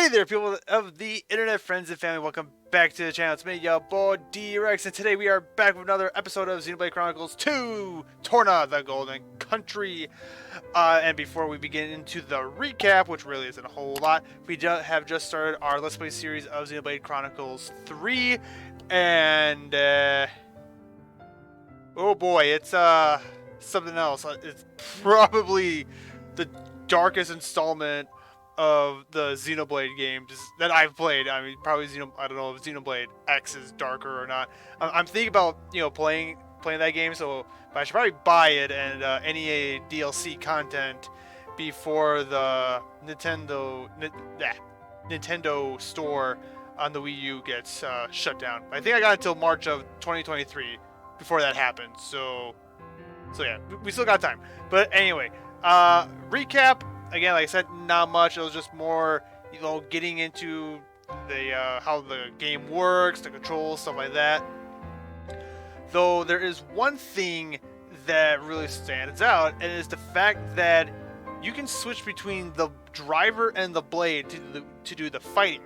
Hey there, people of the internet, friends and family. Welcome back to the channel. It's me, your boy D-Rex, and today we are back with another episode of Xenoblade Chronicles 2, Torna, the Golden Country. And before we begin into the recap, which really isn't a whole lot, we have just started our Let's Play series of Xenoblade Chronicles 3, and oh boy, it's something else. It's probably the darkest installment of the Xenoblade games that I've played. I mean, probably I don't know if Xenoblade X is darker or not. I'm thinking about playing that game, so but I should probably buy it and any DLC content before the Nintendo store on the Wii U gets shut down. I think I got until March of 2023 before that happens. So yeah, we still got time. But anyway, recap. Again, like I said, not much. It was just more, getting into the how the game works, the controls, stuff like that. Though there is one thing that really stands out, and it is the fact that you can switch between the driver and the blade to do the fighting.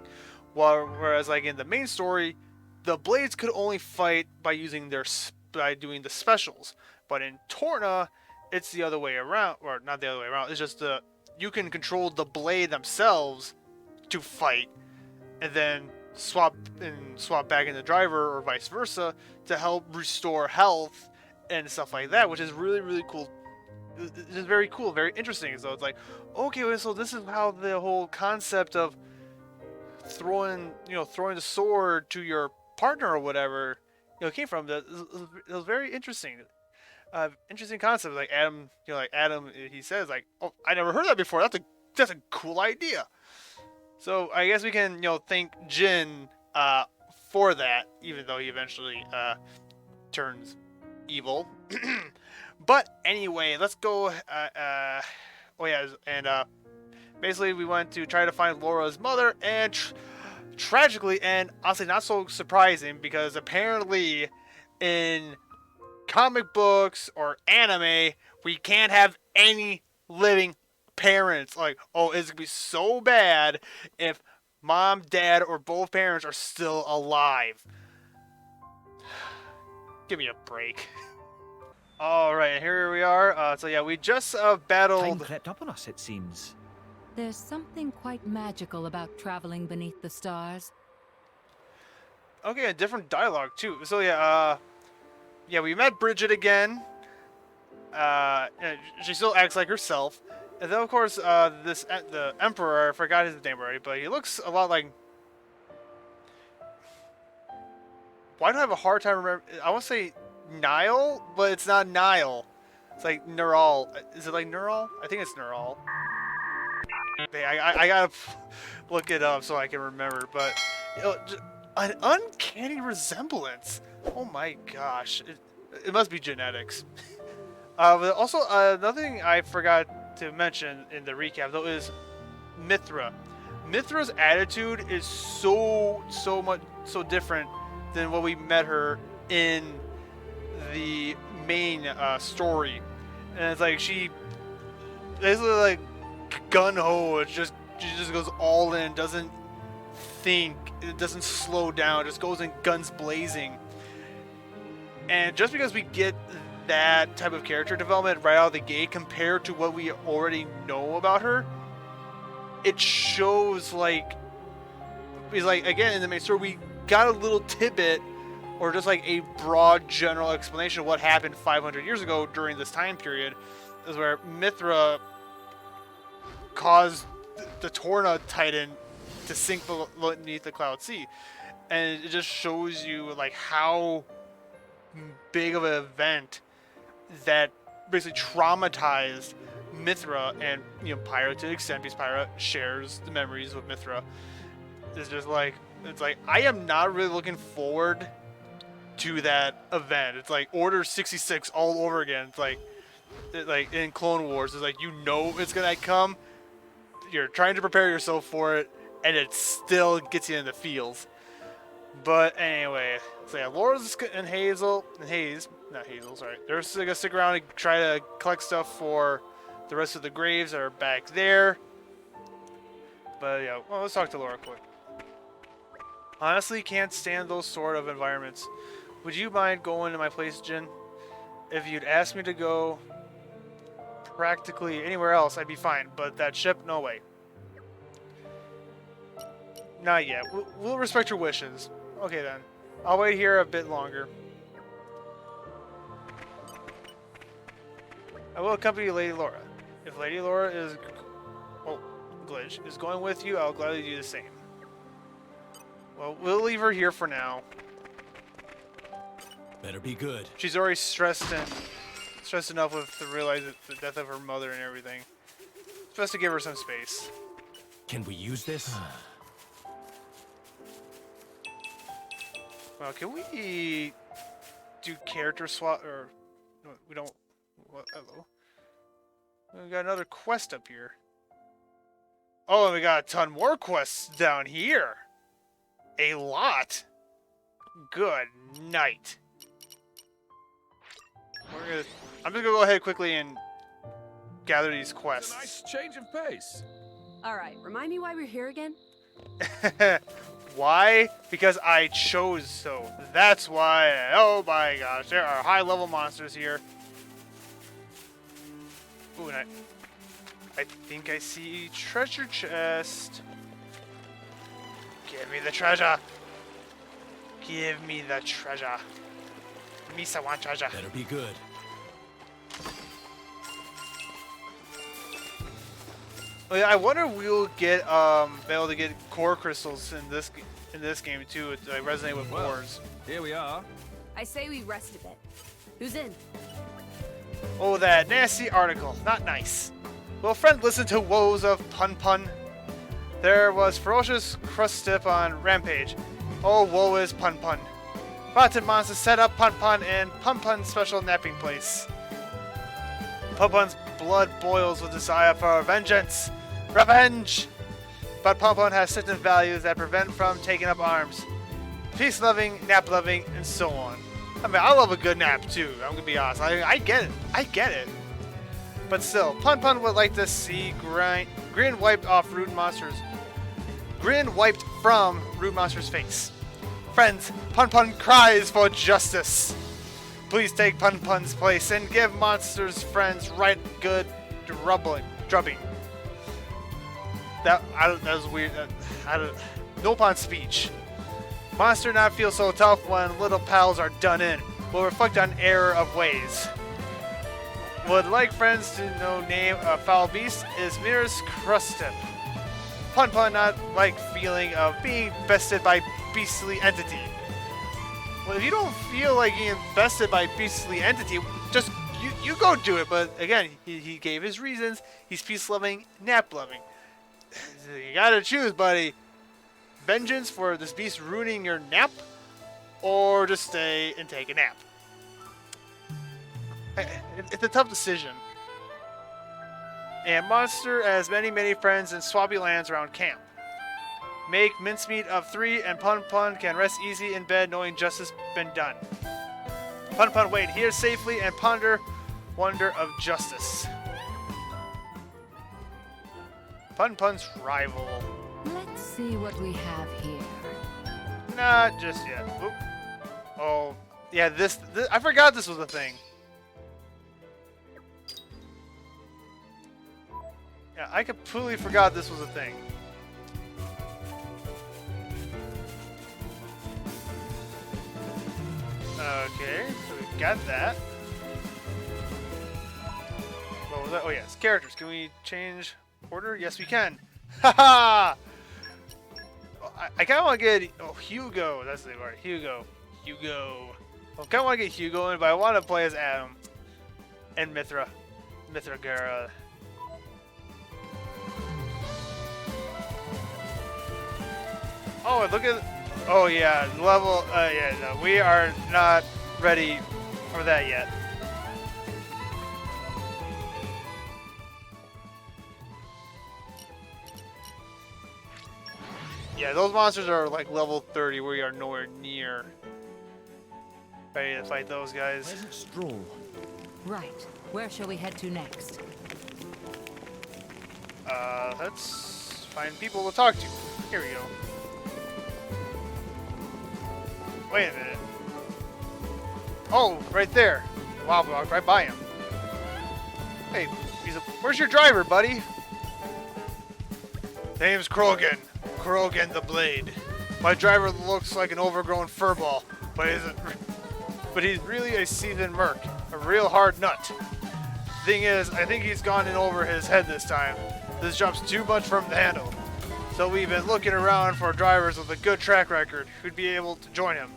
Whereas, like in the main story, the blades could only fight by doing the specials. But in Torna, it's the other way around, or not the other way around. It's just you can control the blade themselves to fight, and then swap back in the driver or vice versa to help restore health and stuff like that, which is really, really cool. It's very cool, very interesting. So it's like, okay, so this is how the whole concept of throwing the sword to your partner or whatever came from. It was very interesting. Interesting concept. Like Adam, he says, like, oh, I never heard that before. That's a cool idea. So I guess we can, thank Jin for that, even though he eventually turns evil. But anyway, let's go. Oh yeah, and basically we went to try to find Lora's mother, and tragically, and honestly not so surprising, because apparently in comic books or anime, we can't have any living parents. Like, oh, it's gonna be so bad if mom, dad, or both parents are still alive. Give me a break. Alright, here we are. So yeah, we just battled... Time crept up on us, it seems. There's something quite magical about traveling beneath the stars. Okay, a different dialogue too. So yeah, yeah, we met Bridget again. She still acts like herself. And then, of course, the Emperor, I forgot his name already, but he looks a lot like... Why do I have a hard time remembering? I want to say Nile, but it's not Nile. It's like Neural. Is it like Neural? I think it's Neural. Okay, I gotta look it up so I can remember, but... an uncanny resemblance. Oh my gosh. It must be genetics. But also, another thing I forgot to mention in the recap, though, is Mithra. Mithra's attitude is so different than what we met her in the main story. And it's like she basically like gun-ho. She just goes all in, doesn't think, it doesn't slow down, just goes in guns blazing. And just because we get that type of character development right out of the gate compared to what we already know about her, it shows like again in the main story we got a little tidbit or just like a broad general explanation of what happened 500 years ago during this time period, is where Mithra caused the Torna Titan to sink beneath the Cloud Sea. And it just shows you like how big of an event that basically traumatized Mithra, and Pyra to the extent, because Pyra shares the memories with Mithra. It's just like, it's like I am not really looking forward to that event. It's like Order 66 all over again. It's like in Clone Wars, it's like it's gonna come, you're trying to prepare yourself for it, and it still gets you in the feels. But anyway, so yeah, Laura's and Hayes, not Hazel, sorry. They're just gonna stick around and try to collect stuff for the rest of the graves that are back there. But yeah, well, let's talk to Lora quick. Honestly, can't stand those sort of environments. Would you mind going to my place, Jin? If you'd asked me to go practically anywhere else, I'd be fine. But that ship, no way. Not yet. We'll respect your wishes. Okay then. I'll wait here a bit longer. I will accompany Lady Lora. If Lady Lora is... Oh, glitch. Is going with you, I'll gladly do the same. Well, we'll leave her here for now. Better be good. She's already stressed enough with the realize the death of her mother and everything. It's best to give her some space. Can we use this? Well, can we do character swap or no, we don't? What? Hello. We got another quest up here. Oh, and we got a ton more quests down here. A lot. Good night. I'm just gonna go ahead quickly and gather these quests. It's a nice change of pace. All right, remind me why we're here again? Why? Because I chose so. That's why. Oh my gosh, there are high-level monsters here. Ooh, and I think I see treasure chest. Give me the treasure. Give me the treasure. Misa want treasure. Better be good. Oh, yeah, I wonder if we'll get be able to get core crystals in this game too to resonate with wars. Here we are. I say we rest a bit. Who's in? Oh, that nasty article. Not nice. Will friend listen to woes of Pun Pun? There was ferocious crust dip on Rampage. Oh, woe is Pun Pun. Rotten monsters set up Pun Pun in Pun Pun's special napping place. Pun Pun's blood boils with desire for vengeance. Revenge! But Pun Pun has certain values that prevent from taking up arms. Peace-loving, nap-loving, and so on. I mean, I love a good nap too, I'm gonna be honest. I get it. I get it. But still, Pun Pun would like to see grin wiped off Rude Monsters. Grin wiped from Rude Monster's face. Friends, Pun Pun cries for justice. Please take Pun Pun's place and give Monster's friends right good drubbing. That was weird. No Pun speech. Monster not feel so tough when little pals are done in. Will reflect on error of ways. Would like friends to know name of foul beast is Mirror's Crustip. Pun Pun not like feeling of being bested by beastly entity. Well, if you don't feel like being bested by beastly entity, just you go do it. But again, he gave his reasons. He's peace loving, nap loving. You gotta choose, buddy. Vengeance for this beast ruining your nap, or just stay and take a nap. It's a tough decision. And Monster has many friends in swampy lands around camp. Make mincemeat of 3 and Pun Pun can rest easy in bed knowing justice been done. Pun Pun wait here safely and ponder wonder of justice. Pun Pun's rival. Let's see what we have here. Not just yet. Oop. Oh, yeah, this I forgot this was a thing. Yeah, I completely forgot this was a thing. Okay, so we got that. What was that? Oh yes, characters. Can we change order? Yes, we can. Haha! I kind of want to get Hugo. That's the word. Hugo. I kind of want to get Hugo in, but I want to play as Adam and Mithra girl. Oh, look at. Oh yeah, level. Yeah, no, we are not ready for that yet. Yeah, those monsters are like level 30. We are nowhere near ready to fight those guys. Pleasant stroll. Right. Where shall we head to next? Let's find people to talk to. Here we go. Wait a minute. Oh, right there. Wow, we walked right by him. Hey, where's your driver, buddy? Name's Krogan. Krogan the Blade. My driver looks like an overgrown furball, but he's really a seasoned merc, a real hard nut. Thing is, I think he's gone in over his head this time. This job's too much for him to handle. So we've been looking around for drivers with a good track record who'd be able to join him.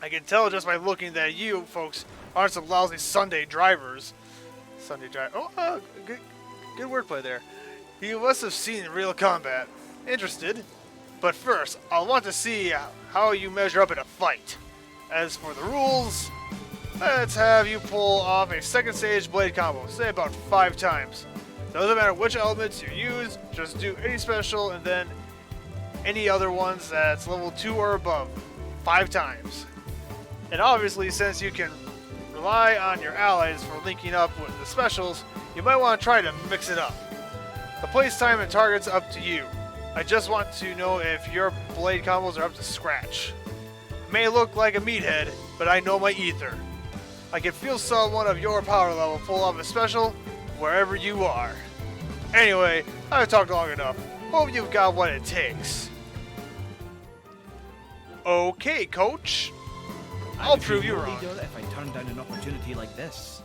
I can tell just by looking that you folks aren't some lousy Sunday drivers. Sunday driver. Oh, good wordplay there. You must have seen real combat. Interested? But first, I'll want to see how you measure up in a fight. As for the rules, let's have you pull off a second stage blade combo, say about 5 times. Doesn't matter which elements you use, just do any special and then any other ones that's level 2 or above, 5 times. And obviously, since you can rely on your allies for linking up with the specials, you might want to try to mix it up. The place time and target's up to you. I just want to know if your blade combos are up to scratch. May look like a meathead, but I know my ether. I can feel someone of your power level pull off a special wherever you are. Anyway, I've talked long enough. Hope you've got what it takes. Okay, coach. I'll prove you wrong. If I turn down an opportunity like this.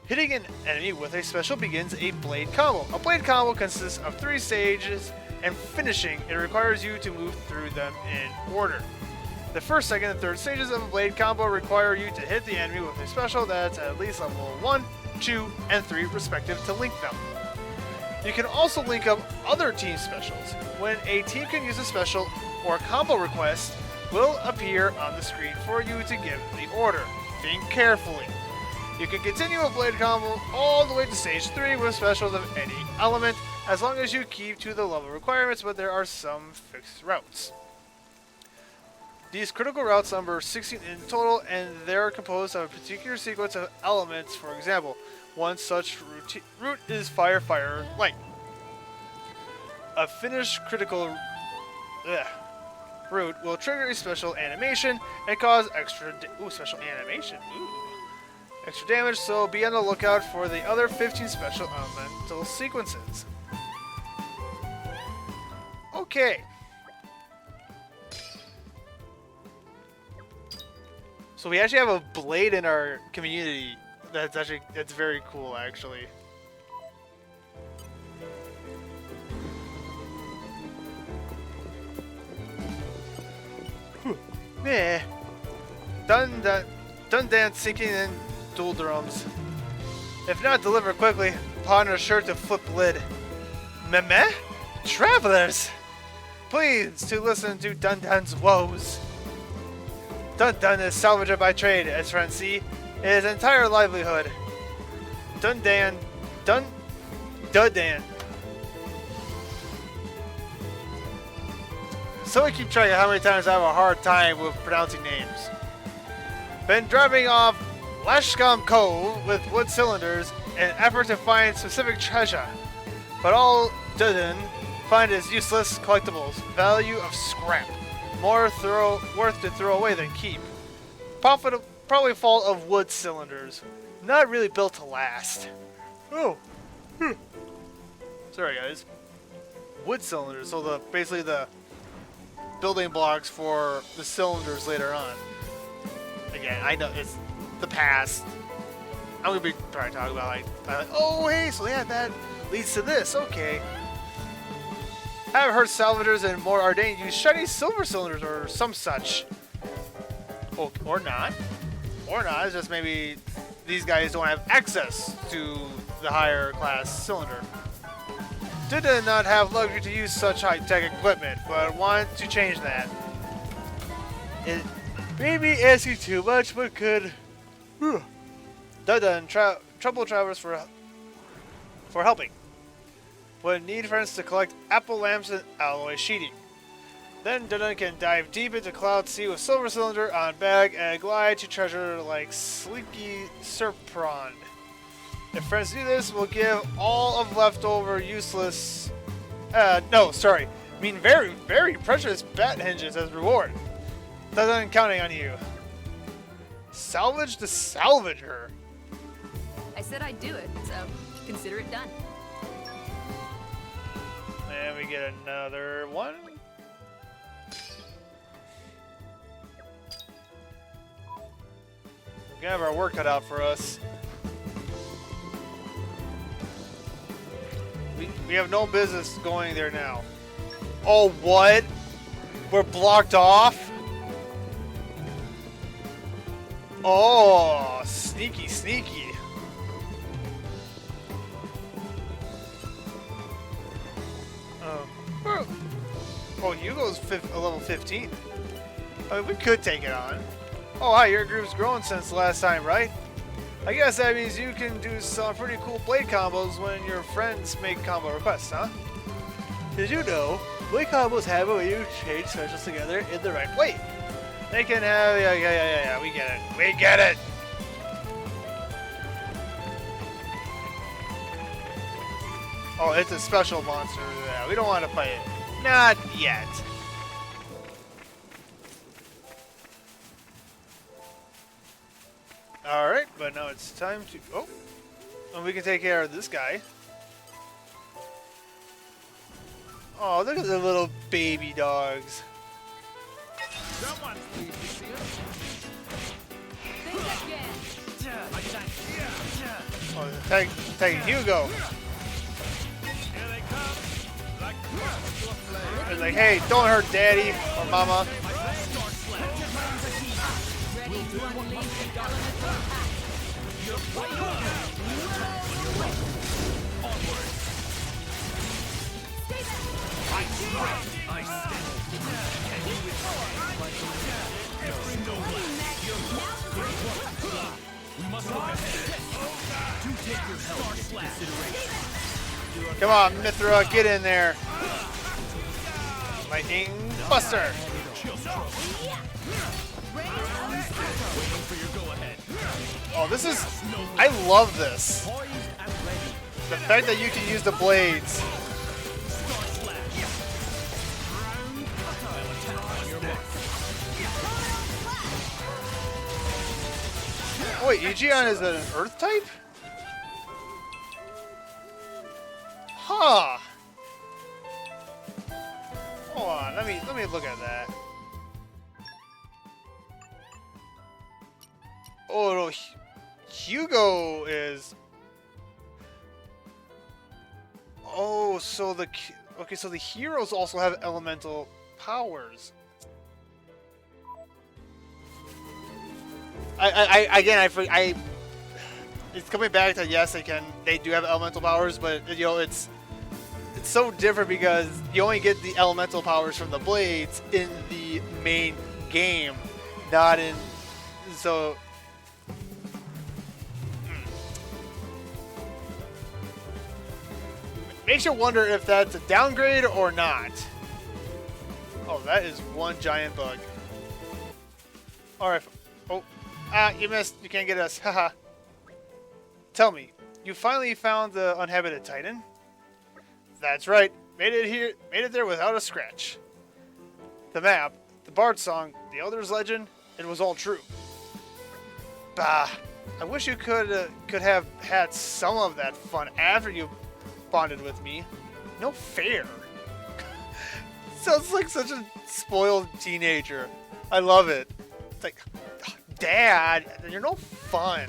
Hitting an enemy with a special begins a blade combo. A blade combo consists of 3 stages, and finishing, it requires you to move through them in order. The first, second, and third stages of a blade combo require you to hit the enemy with a special that's at least level 1, 2, and 3 respective to link them. You can also link up other team specials. When a team can use a special or combo request will appear on the screen for you to give the order. Think carefully. You can continue a blade combo all the way to stage 3 with specials of any element, as long as you keep to the level requirements, but there are some fixed routes. These critical routes number 16 in total, and they're composed of a particular sequence of elements. For example, one such route is Fire, Fire, Light. A finished critical route will trigger a special animation and cause extra special animation. Extra damage, so be on the lookout for the other 15 special elemental sequences. Okay. So we actually have a blade in our community. That's very cool, actually. Meh. Done dance sinking in dual drums. If not delivered quickly, partner sure to flip lid. Meh? Travelers! Please to listen to Dun Dun's woes. Dun Dun is salvager by trade, as friends see, his entire livelihood. Dun Dan. So I keep track of how many times I have a hard time with pronouncing names. Been driving off Lashcombe Cove with wood cylinders in an effort to find specific treasure, but all didn't find is useless collectibles, value of scrap, more worth to throw away than keep. Probably fault of wood cylinders, not really built to last. Oh, sorry guys. Wood cylinders, so basically the building blocks for the cylinders later on. Again, I know it's the past. I'm gonna be trying to talk about like oh hey, so yeah, that leads to this. Okay. I've heard salvagers and more Ardain use shiny silver cylinders or some such. Oh, or not. Or not. It's just maybe these guys don't have access to the higher class cylinder. Did not have luxury to use such high-tech equipment, but want to change that. It may be asking too much, but could. Dun trouble travelers for helping. Would need friends to collect apple lamps and alloy sheeting. Then Dun can dive deep into Cloud Sea with silver cylinder on bag and glide to treasure like Sleepy Serpron. If friends do this, we'll give all of leftover useless No, sorry. I mean very, very precious bat hinges as reward. Doesn't counting on you. Salvage the salvager. I said I'd do it, so consider it done. And we get another one. We're gonna have our work cut out for us. We have no business going there now. Oh, what? We're blocked off? Oh, sneaky, sneaky. Oh, Hugo's a level 15. I mean, we could take it on. Oh, hi, your group's grown since last time, right? I guess that means you can do some pretty cool blade combos when your friends make combo requests, huh? Did you know blade combos have a way you change specials together in the right way? They can have, yeah, we get it. We get it! Oh, it's a special monster. Yeah, we don't want to fight it. Not yet. Alright, but now it's time to... Oh! And we can take care of this guy. Oh, look at the little baby dogs. Someone's leaving here. Think again. Oh, taking Hugo. Here they come. Like to a flame. It's like, hey, don't hurt daddy or mama. Ready to unleash the elemental attack. Come on, Mithra, get in there. Lightning Buster. Oh, this is... I love this. The fact that you can use the blades. Oh, wait, Aegion is an Earth type? Huh. Hold on, let me look at that. Oh no, Hugo is. Oh, so the heroes also have elemental powers. It's coming back to yes, they do have elemental powers, but you know it's so different because you only get the elemental powers from the blades in the main game, not in so. Makes you wonder if that's a downgrade or not. Oh, that is one giant bug. Alright. Oh. You missed. You can't get us. Haha. Tell me, you finally found the uninhabited Titan? That's right. Made it here. Made it there without a scratch. The map, the Bard song, the Elder's legend, it was all true. Bah. I wish you could have had some of that fun after you bonded with me. No fair. Sounds like such a spoiled teenager. I love it. It's like, Dad, you're no fun.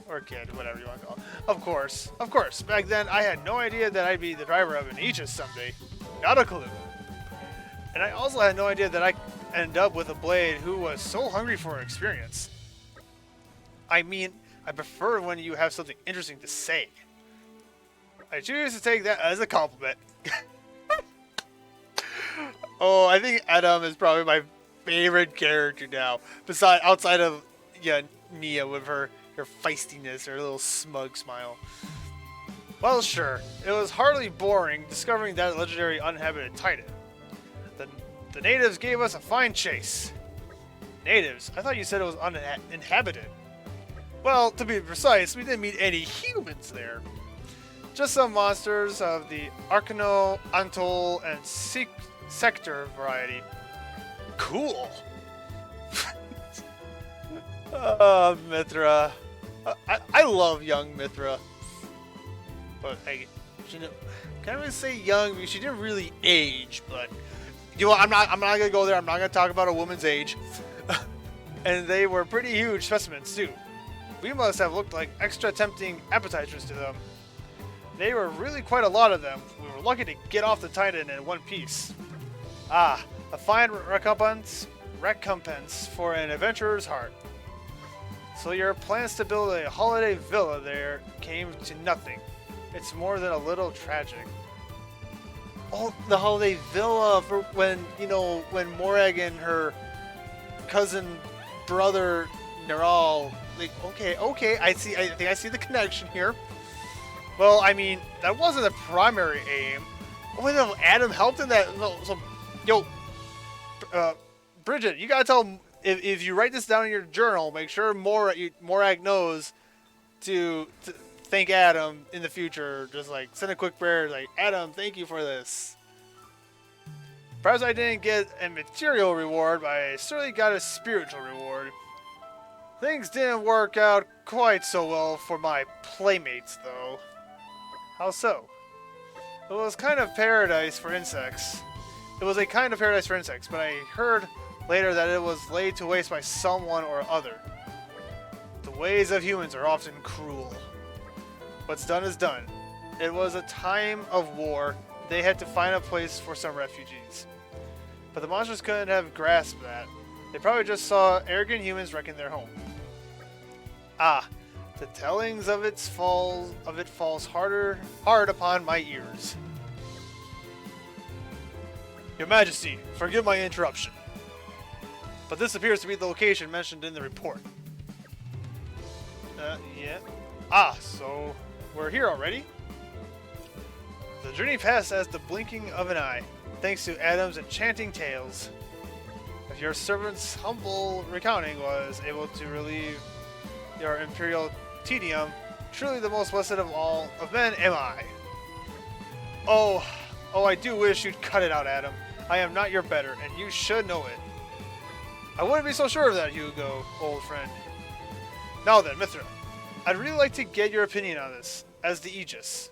Or kid, whatever you want to call it. Of course. Back then, I had no idea that I'd be the driver of an Aegis someday. Not a clue. And I also had no idea that I'd end up with a blade who was so hungry for experience. I mean, I prefer when you have something interesting to say. I choose to take that as a compliment. Oh, I think Adam is probably my favorite character now. Outside of Nia with her feistiness, her little smug smile. Well, sure. It was hardly boring discovering that legendary uninhabited Titan. The natives gave us a fine chase. Natives? I thought you said it was uninhabited. Well, to be precise, we didn't meet any humans there. Just some monsters of the Arcano, Untold, and Sector variety. Cool. Mithra. I love young Mithra. But I can't really say young because she didn't really age. But you know, I'm not gonna go there. I'm not gonna talk about a woman's age. And they were pretty huge specimens too. We must have looked like extra tempting appetizers to them. They were really quite a lot of them. We were lucky to get off the Titan in one piece. Ah, a fine recompense for an adventurer's heart. So your plans to build a holiday villa there came to nothing. It's more than a little tragic. Oh, the holiday villa for when, you know, when Morag and her cousin brother Neral, like, okay, I think I see the connection here. Well, I mean, that wasn't the primary aim. Oh, wait, no, Adam helped in that. No, so, yo, Bridget, you gotta tell him, if you write this down in your journal, make sure Morag knows to thank Adam in the future. Just like send a quick prayer, like, Adam, thank you for this. Perhaps I didn't get a material reward, but I certainly got a spiritual reward. Things didn't work out quite so well for my playmates, though. How so? It was kind of paradise for insects. It was a kind of paradise for insects, but I heard later that it was laid to waste by someone or other. The ways of humans are often cruel. What's done is done. It was a time of war. They had to find a place for some refugees. But the monsters couldn't have grasped that. They probably just saw arrogant humans wrecking their home. Ah, the tellings of it falls hard upon my ears. Your Majesty, forgive my interruption. But this appears to be the location mentioned in the report. Yeah. Ah, so we're here already? The journey passed as the blinking of an eye, thanks to Adam's enchanting tales. If your servant's humble recounting was able to relieve your imperial tedium, truly the most blessed of all of men am I. Oh, I do wish you'd cut it out, Adam. I am not your better, and you should know it. I wouldn't be so sure of that, Hugo, old friend. Now then, Mithra, I'd really like to get your opinion on this, as the Aegis.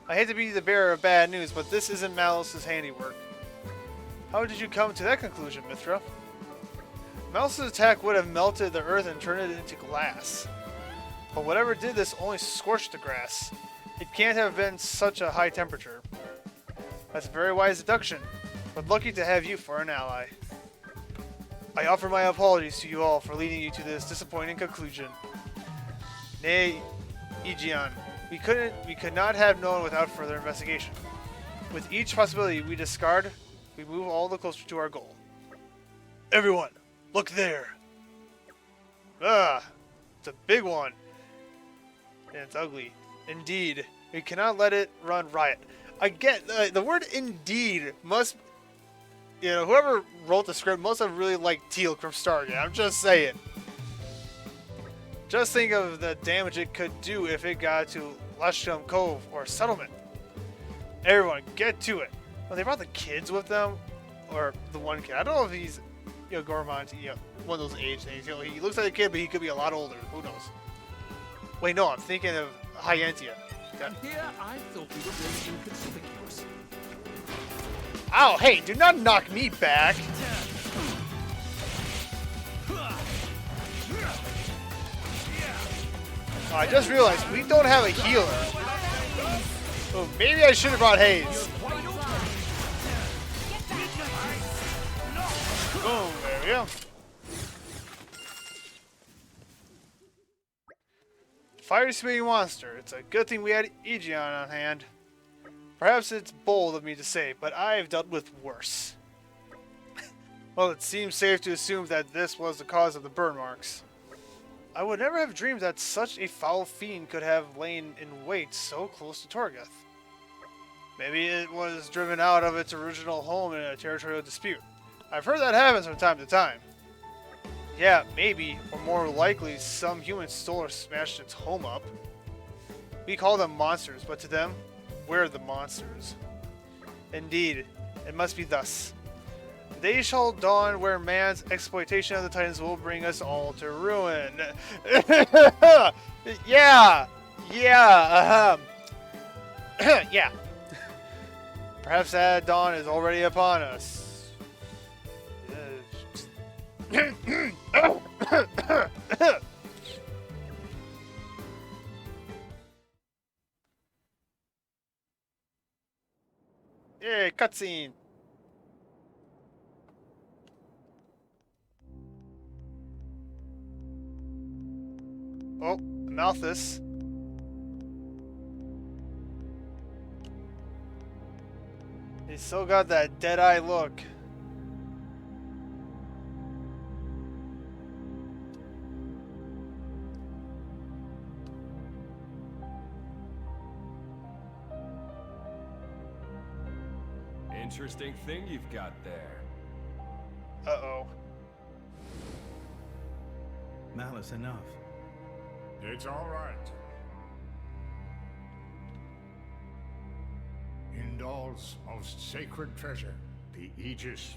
I hate to be the bearer of bad news, but this isn't Malos' handiwork. How did you come to that conclusion, Mithra? Malos' attack would have melted the earth and turned it into glass. But whatever did this only scorched the grass. It can't have been such a high temperature. That's a very wise deduction, but lucky to have you for an ally. I offer my apologies to you all for leading you to this disappointing conclusion. Nay, Aegion. We could not have known without further investigation. With each possibility we discard, we move all the closer to our goal. Everyone, look there! Ah, it's a big one. And it's ugly. Indeed, we cannot let it run riot. Again, the word indeed must... You know, whoever wrote the script must have really liked Teal'c from Stargate. I'm just saying. Just think of the damage it could do if it got to Lasham Cove or Settlement. Everyone, get to it. Well, they brought the kids with them, or the one kid. I don't know if he's, you know, Gormott, you know, one of those age things. You know, he looks like a kid, but he could be a lot older. Who knows? Wait, no, I'm thinking of Hyentia. Here, I thought we were being inconspicuous. Ow! Hey, do not knock me back. Oh, I just realized we don't have a healer. Oh, maybe I should have brought Hayes. Boom, there we go. Fire-spewing monster. It's a good thing we had Aegion on hand. Perhaps it's bold of me to say, but I've dealt with worse. Well, it seems safe to assume that this was the cause of the burn marks. I would never have dreamed that such a foul fiend could have lain in wait so close to Torgath. Maybe it was driven out of its original home in a territorial dispute. I've heard that happens from time to time. Yeah, maybe, or more likely, some human stole or smashed its home up. We call them monsters, but to them, we're the monsters. Indeed, it must be thus. The day shall dawn where man's exploitation of the Titans will bring us all to ruin. Yeah! Yeah! Yeah. Perhaps that dawn is already upon us. Yay, cutscene. Oh, Malthus. He's still got that dead-eye look. Interesting thing you've got there. Uh-oh. Malice, enough. It's all right. Indol's most sacred treasure, the Aegis.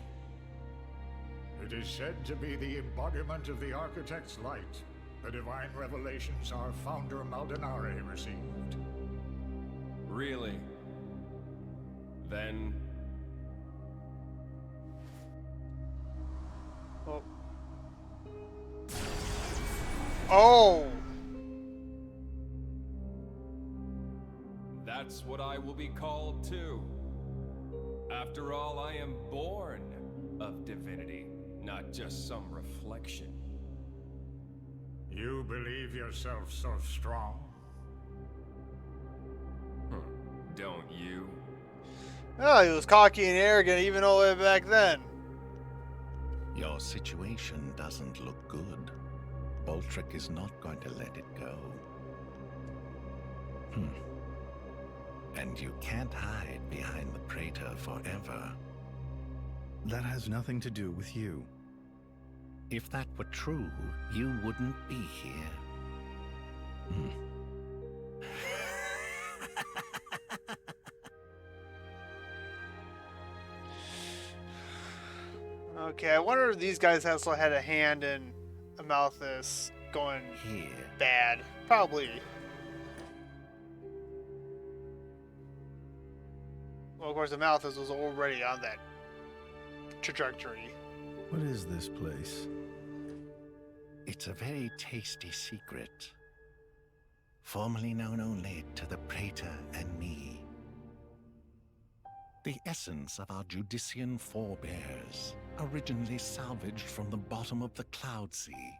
It is said to be the embodiment of the Architect's light, the divine revelations our founder Maldonare received. Really? Then... Oh. Oh! That's what I will be called too. After all, I am born of divinity, not just some reflection. You believe yourself so strong? Don't you? Oh, he was cocky and arrogant even all the way back then. Your situation doesn't look good. Boltrick is not going to let it go. And you can't hide behind the Praetor forever. That has nothing to do with you. If that were true, you wouldn't be here. Okay, I wonder if these guys also had a hand in Amalthus going Here. bad. Probably. Well, of course, Amalthus was already on that trajectory. What is this place? It's a very tasty secret. Formerly known only to the Praetor and me. The essence of our Judician forebears, originally salvaged from the bottom of the Cloud Sea.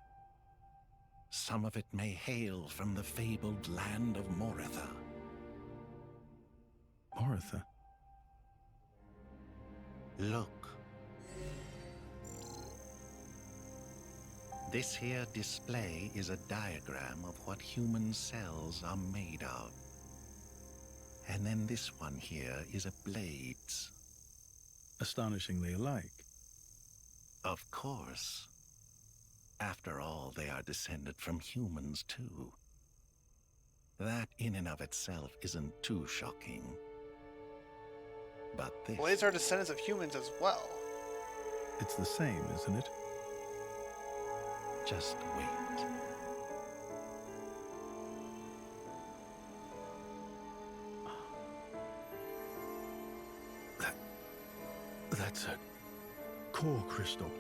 Some of it may hail from the fabled land of Moritha. Moritha? Look. This here display is a diagram of what human cells are made of. And then this one here is a blades. Astonishingly alike. Of course. After all, they are descended from humans too. That in and of itself isn't too shocking. But this... Blades are descendants of humans as well. It's the same, isn't it? Just wait. That's a core crystal.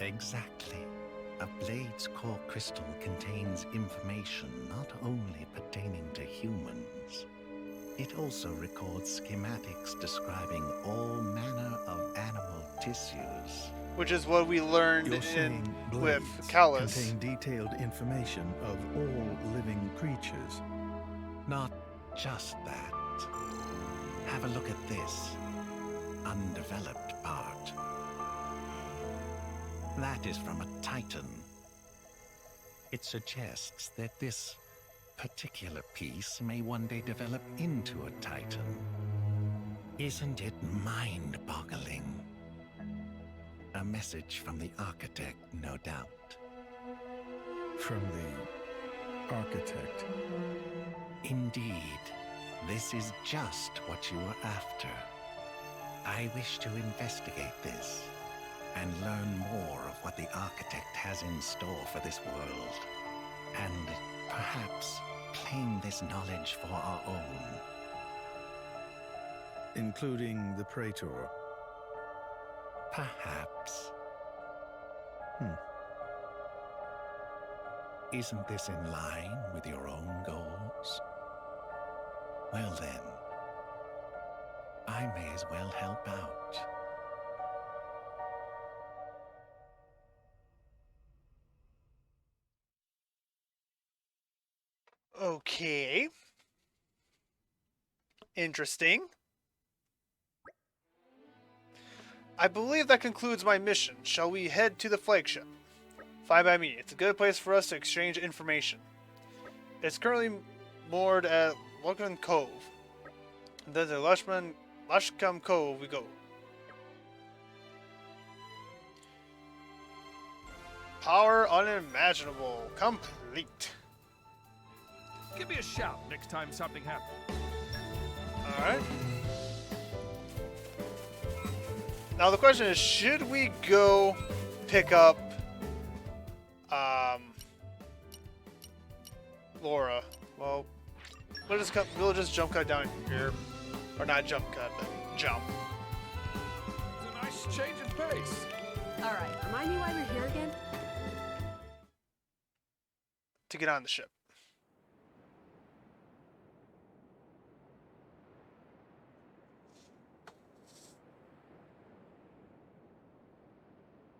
Exactly. A blade's core crystal contains information not only pertaining to humans. It also records schematics describing all manner of animal tissues. Which is what we learned You're in saying with blades Callus. contain detailed information of all living creatures. Not just that. Have a look at this undeveloped part. That is from a Titan. It suggests that this particular piece may one day develop into a Titan. Isn't it mind-boggling? message from the architect, no doubt. From the architect. Indeed, this is just what you were after. I wish to investigate this and learn more of what the architect has in store for this world, and perhaps claim this knowledge for our own. Including the Praetor. Perhaps. Isn't this in line with your own goals? Well then, I may as well help out. Okay. Interesting. I believe that concludes my mission. Shall we head to the flagship? Fine by me. It's a good place for us to exchange information. It's currently moored at Lucan Cove. And then to Lashcam Cove we go. Power unimaginable. Complete. Give me a shout next time something happens. Alright. Now the question is, should we go pick up Lora? Well, we'll just jump cut down here. Or not jump cut, but jump. It's a nice change in pace. Alright, remind me why we're here again? To get on the ship.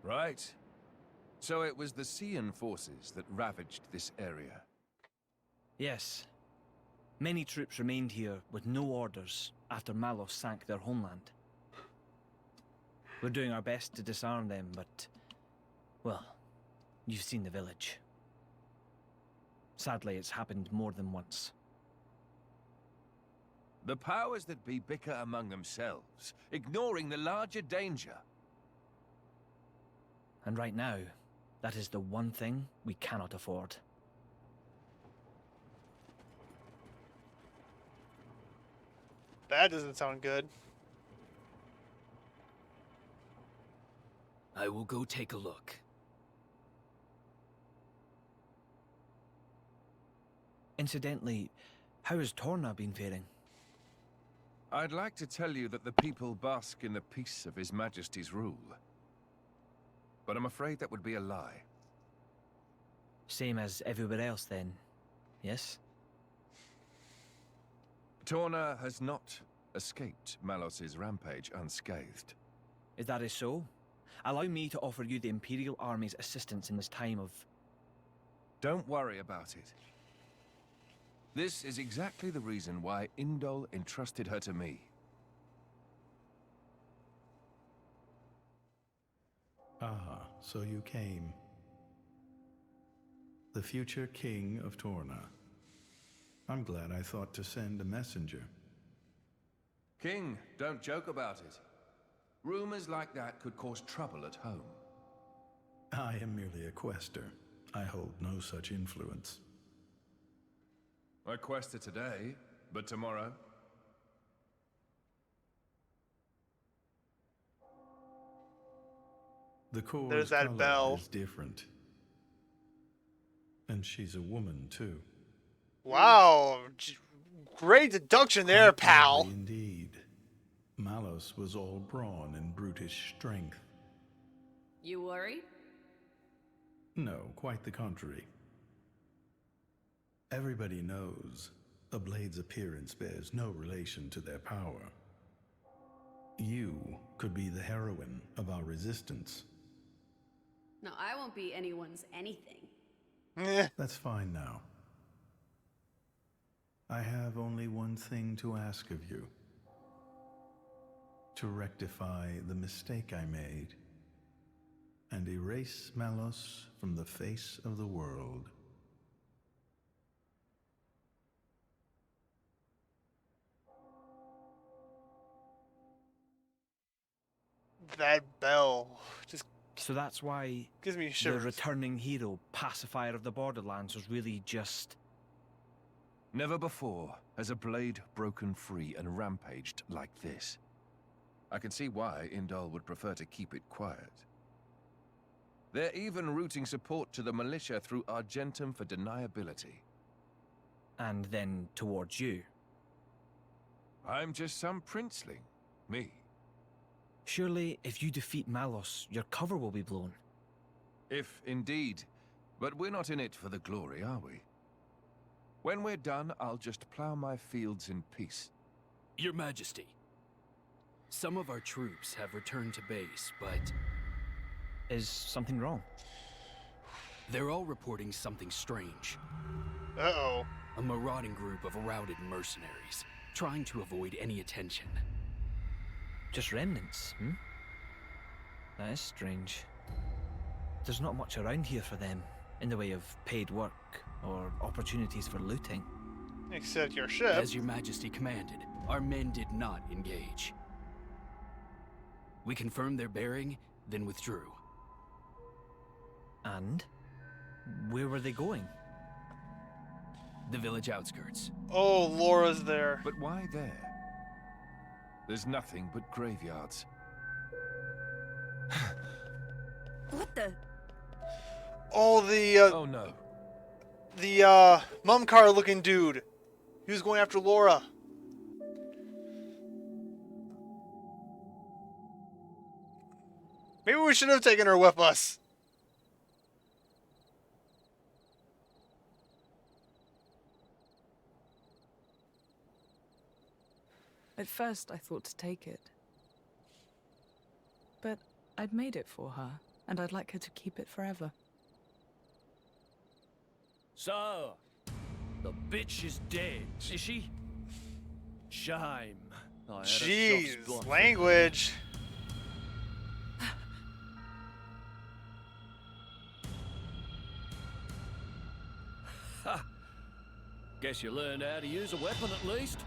Right. So it was the Cian forces that ravaged this area. Yes. Many troops remained here with no orders after Malos sank their homeland. We're doing our best to disarm them, but... well, you've seen the village. Sadly, it's happened more than once. The powers that be bicker among themselves, ignoring the larger danger. And right now, that is the one thing we cannot afford. That doesn't sound good. I will go take a look. Incidentally, how has Torna been faring? I'd like to tell you that the people bask in the peace of His Majesty's rule. But I'm afraid that would be a lie. Same as everywhere else then, yes? Torna has not escaped Malos's rampage unscathed. If that is so, allow me to offer you the Imperial Army's assistance in this time of... Don't worry about it. This is exactly the reason why Indol entrusted her to me. Ah, so you came. The future king of Torna. I'm glad I thought to send a messenger. King, don't joke about it. Rumors like that could cause trouble at home. I am merely a quester. I hold no such influence. I quested today, but tomorrow? The core's There's that color bell. is different. And she's a woman, too. Wow. Great deduction there, Quite pal. lovely indeed. Malos was all brawn and brutish strength. You worried? No, quite the contrary. Everybody knows a blade's appearance bears no relation to their power. You could be the heroine of our resistance. No, I won't be anyone's anything. That's fine now. I have only one thing to ask of you. To rectify the mistake I made and erase Malos from the face of the world. That bell just So that's why Gives me the shivers. returning hero, pacifier of the Borderlands, was really just... Never before has a blade broken free and rampaged like this. I can see why Indol would prefer to keep it quiet. They're even routing support to the Militia through Argentum for deniability. And then towards you. I'm just some princeling. Me. Surely, if you defeat Malos, your cover will be blown. If indeed. But we're not in it for the glory, are we? When we're done, I'll just plow my fields in peace. Your Majesty, some of our troops have returned to base, but Is something wrong? they're all reporting something strange. Uh-oh. A marauding group of routed mercenaries, trying to avoid any attention. Just remnants, hmm? That is strange. There's not much around here for them, in the way of paid work or opportunities for looting. Except your ship. As your Majesty commanded, our men did not engage. We confirmed their bearing, then withdrew. And? Where were they going? The village outskirts. Oh, Lora's there. But why there? There's nothing but graveyards. What the? Oh, Oh no. the Mumcar looking dude. He was going after Lora. Maybe we should have taken her with us. At first, I thought to take it. But I'd made it for her, and I'd like her to keep it forever. So, the bitch is dead, is she? Shame. I had a soft Jeez, spot for language. Ha! Guess you learned how to use a weapon at least.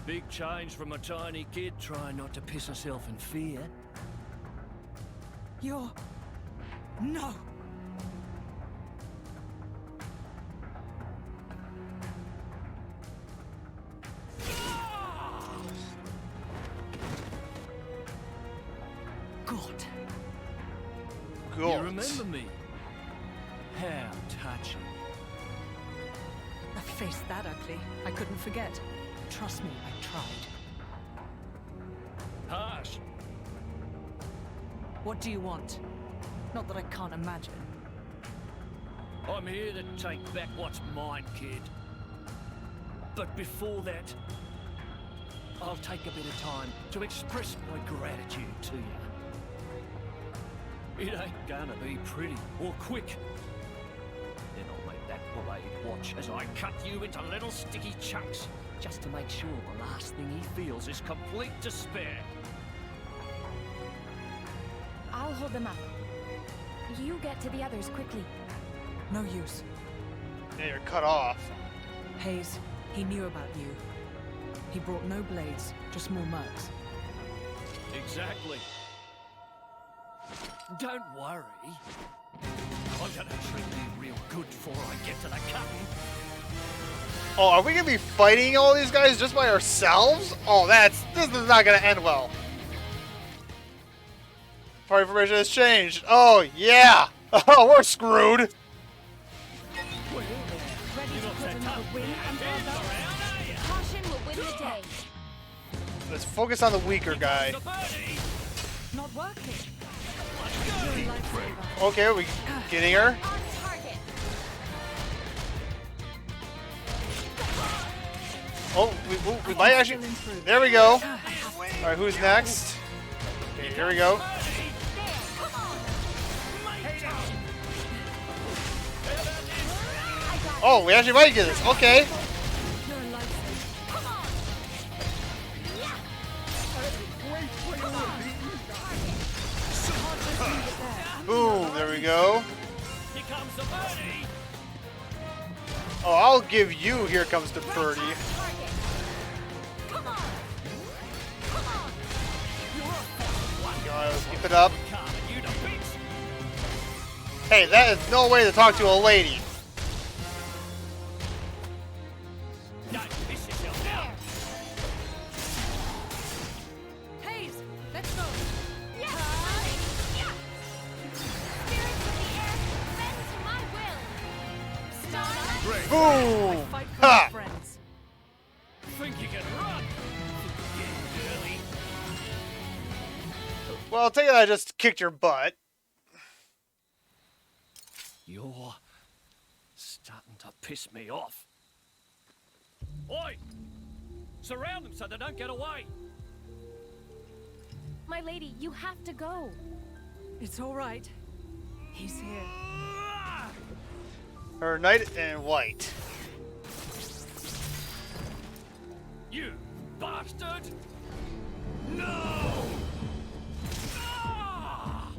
Big change from a tiny kid trying not to piss herself in fear. You're... No! God. God. You remember me? How touching. A face that ugly, I couldn't forget. Trust me, I tried. Harsh. What do you want? Not that I can't imagine. I'm here to take back what's mine, kid. But before that, I'll take a bit of time to express my gratitude to you. It ain't gonna be pretty or quick. Then I'll make that blade watch as I cut you into little sticky chunks, just to make sure the last thing he feels is complete despair. I'll hold them up. You get to the others quickly. No use. Yeah, you're cut off. Hayes, he knew about you. He brought no blades, just more mercs. Exactly. Don't worry. I'm gonna treat you real good before I get to the cutting. Oh, are we gonna be fighting all these guys just by ourselves? Oh, this is not gonna end well. Party formation has changed. Oh yeah. Oh, we're screwed. Ready to put another win under our belt? Caution will win the day. Let's focus on the weaker guy. Not working. Okay, are we getting her? On target. Oh, we might actually. There we go. All right, who's next? Okay, here we go. Oh, we actually might get this. Okay. Boom, there we go. Here comes the birdie. Oh, I'll give you Here Comes the Birdie. Come on. Come on. Let's keep it up. You don't Hey, that is no way to talk to a lady. Don't piss yourself now. Haze, let's go. Yeah. Yeah. Spirits of the air, bend to my will. Starlight. Great. Boom! I fight for Ha! my friends. Think you can run? Getting early. Well, take it I just kicked your butt. You're starting to piss me off. Oi! Surround them so they don't get away. My lady, you have to go. It's all right. He's here. Her knight in white. You bastard! No! Ah!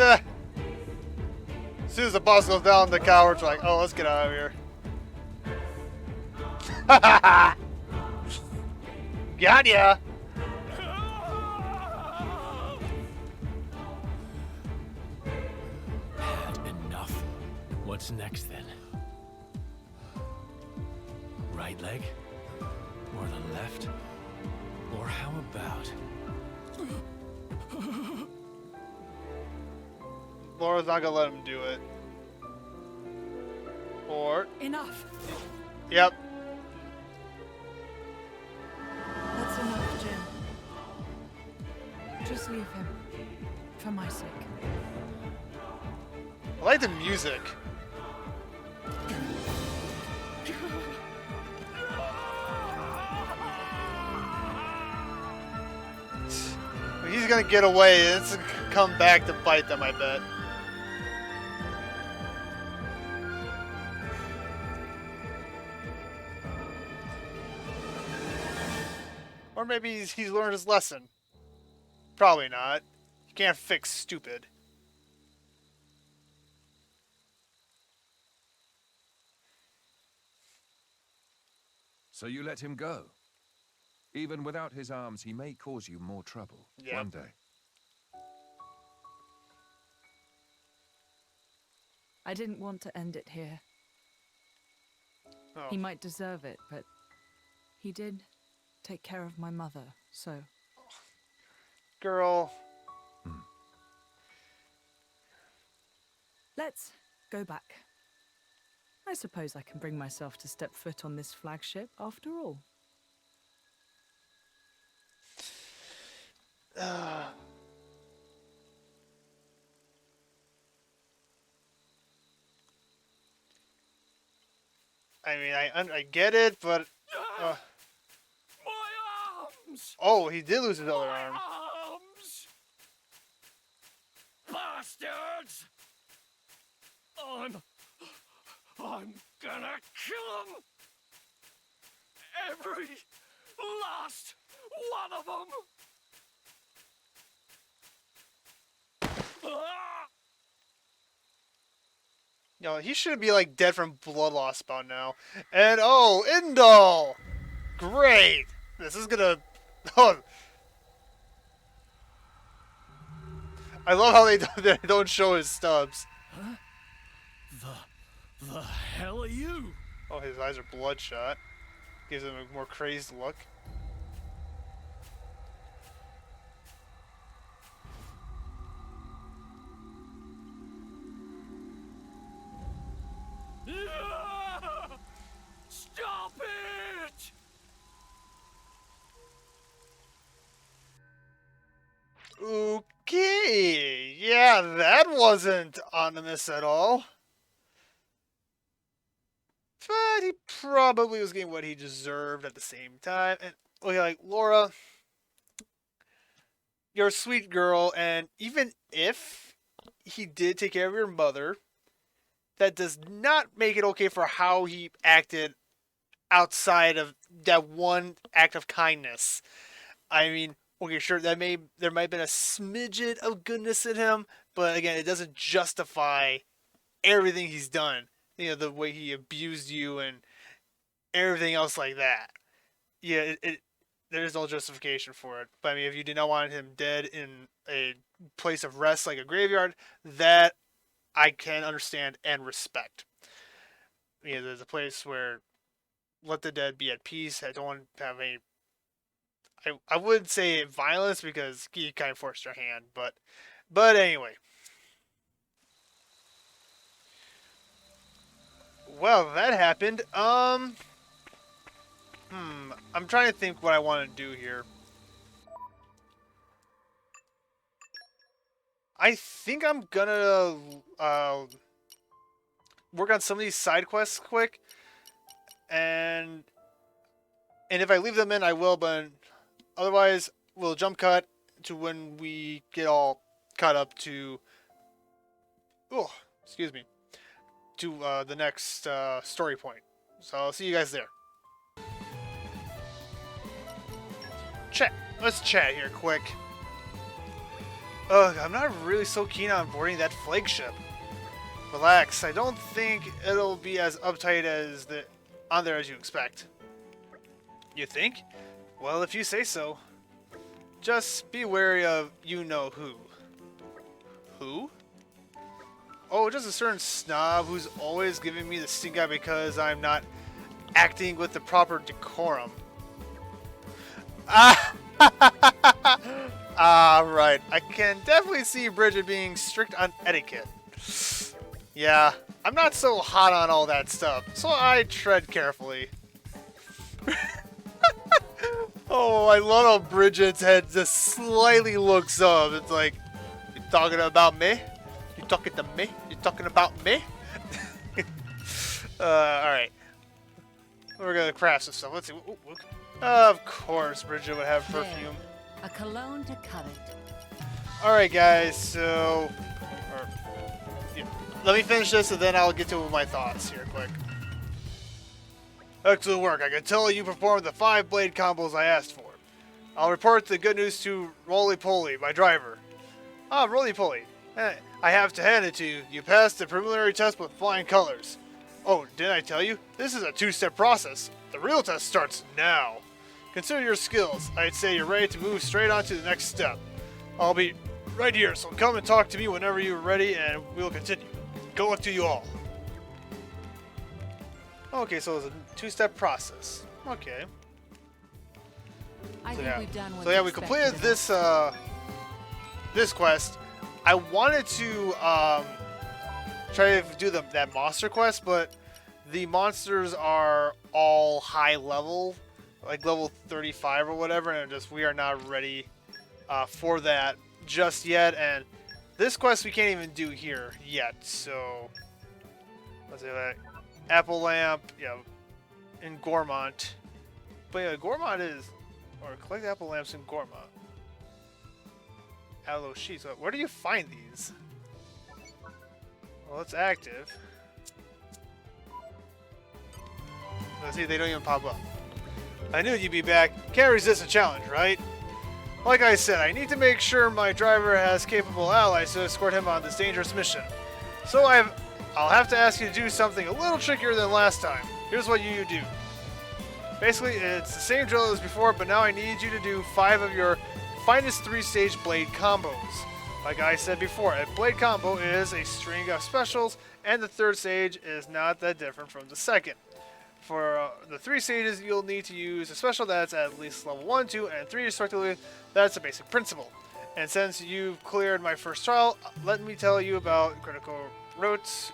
Ah! As soon as the boss goes down, the cowards are like, oh, let's get out of here. Got ya! Had enough. What's next then? Right leg? Or the left? Or how about... Lora's not gonna let him do it. Or... Enough. Yep. That's enough, Jim. Just leave him. For my sake. I like the music. He's gonna get away and it's gonna come back to bite them, I bet. Or maybe he's learned his lesson. Probably not. You can't fix stupid. So you let him go? Even without his arms, he may cause you more trouble. Yeah. One day. I didn't want to end it here. Oh. He might deserve it, but he did take care of my mother, so... Girl. Let's go back. I suppose I can bring myself to step foot on this flagship after all. I mean, I get it, but... My arms! Oh, he did lose his other My arm. arms! Bastards! I'm gonna kill them! Every last one of them! Ah! You know, he should be like dead from blood loss by now. And oh, Indol! Great! This is gonna... Oh. I love how they don't show his stubs. Huh? The hell are you? Oh, his eyes are bloodshot. Gives him a more crazed look. Stop it! Okay, yeah, that wasn't ominous at all. But he probably was getting what he deserved at the same time. And okay, like, Lora, you're a sweet girl, and even if he did take care of your mother, that does not make it okay for how he acted outside of that one act of kindness. I mean, okay, sure, there might have been a smidget of goodness in him, but again, it doesn't justify everything he's done. You know, the way he abused you and everything else like that. yeah, there is no justification for it. But I mean, if you did not want him dead in a place of rest like a graveyard, that I can understand and respect. You know, there's a place where let the dead be at peace. I don't want to have any. I would say violence because he kind of forced your hand, but anyway. Well, that happened. I'm trying to think what I want to do here. I think I'm gonna work on some of these side quests quick, and if I leave them in, I will. But otherwise, we'll jump cut to when we get all caught up to. Oh, excuse me. To the next story point. So I'll see you guys there. Chat. Let's chat here quick. Ugh, I'm not really so keen on boarding that flagship. Relax, I don't think it'll be as uptight as on there as you expect. You think? Well, if you say so. Just be wary of you-know-who. Who? Oh, just a certain snob who's always giving me the stink eye because I'm not acting with the proper decorum. Right. I can definitely see Bridget being strict on etiquette. Yeah, I'm not so hot on all that stuff, so I tread carefully. Oh, I love how Bridget's head just slightly looks up. It's like, you talking about me? You talking to me? You talking about me? Alright. We're gonna craft some stuff. Let's see. Of course, Bridget would have perfume. A cologne to covet. Alright, guys, so. Let me finish this and then I'll get to my thoughts here quick. Excellent work. I can tell you performed the 5 blade combos I asked for. I'll report the good news to Roly Poly, my driver. Ah, Roly Poly. I have to hand it to you. You passed the preliminary test with flying colors. Oh, didn't I tell you? This is a 2-step process. The real test starts now. Consider your skills. I'd say you're ready to move straight on to the next step. I'll be right here, so come and talk to me whenever you're ready and we'll continue. Good luck to you all. Okay, so it's a 2-step process. Okay. I think we've done So yeah, we completed this this quest. I wanted to try to do that monster quest, but the monsters are all high level, like level 35 or whatever, and we are not ready for that just yet. And this quest we can't even do here yet. So let's see that apple lamp, yeah, in Gormott. But yeah, Gormott is, or collect apple lamps in Gormott. Aloe sheets. Where do you find these? Well, it's active. Let's see, they don't even pop up. I knew you'd be back. Can't resist a challenge, right? Like I said, I need to make sure my driver has capable allies to escort him on this dangerous mission. So I'll have to ask you to do something a little trickier than last time. Here's what you do. Basically, it's the same drill as before, but now I need you to do 5 of your finest 3-stage blade combos. Like I said before, a blade combo is a string of specials, and the 3rd stage is not that different from the 2nd. For the 3 stages, you'll need to use a special that's at least level 1, 2, and 3 respectively. That's a basic principle. And since you've cleared my first trial, let me tell you about critical routes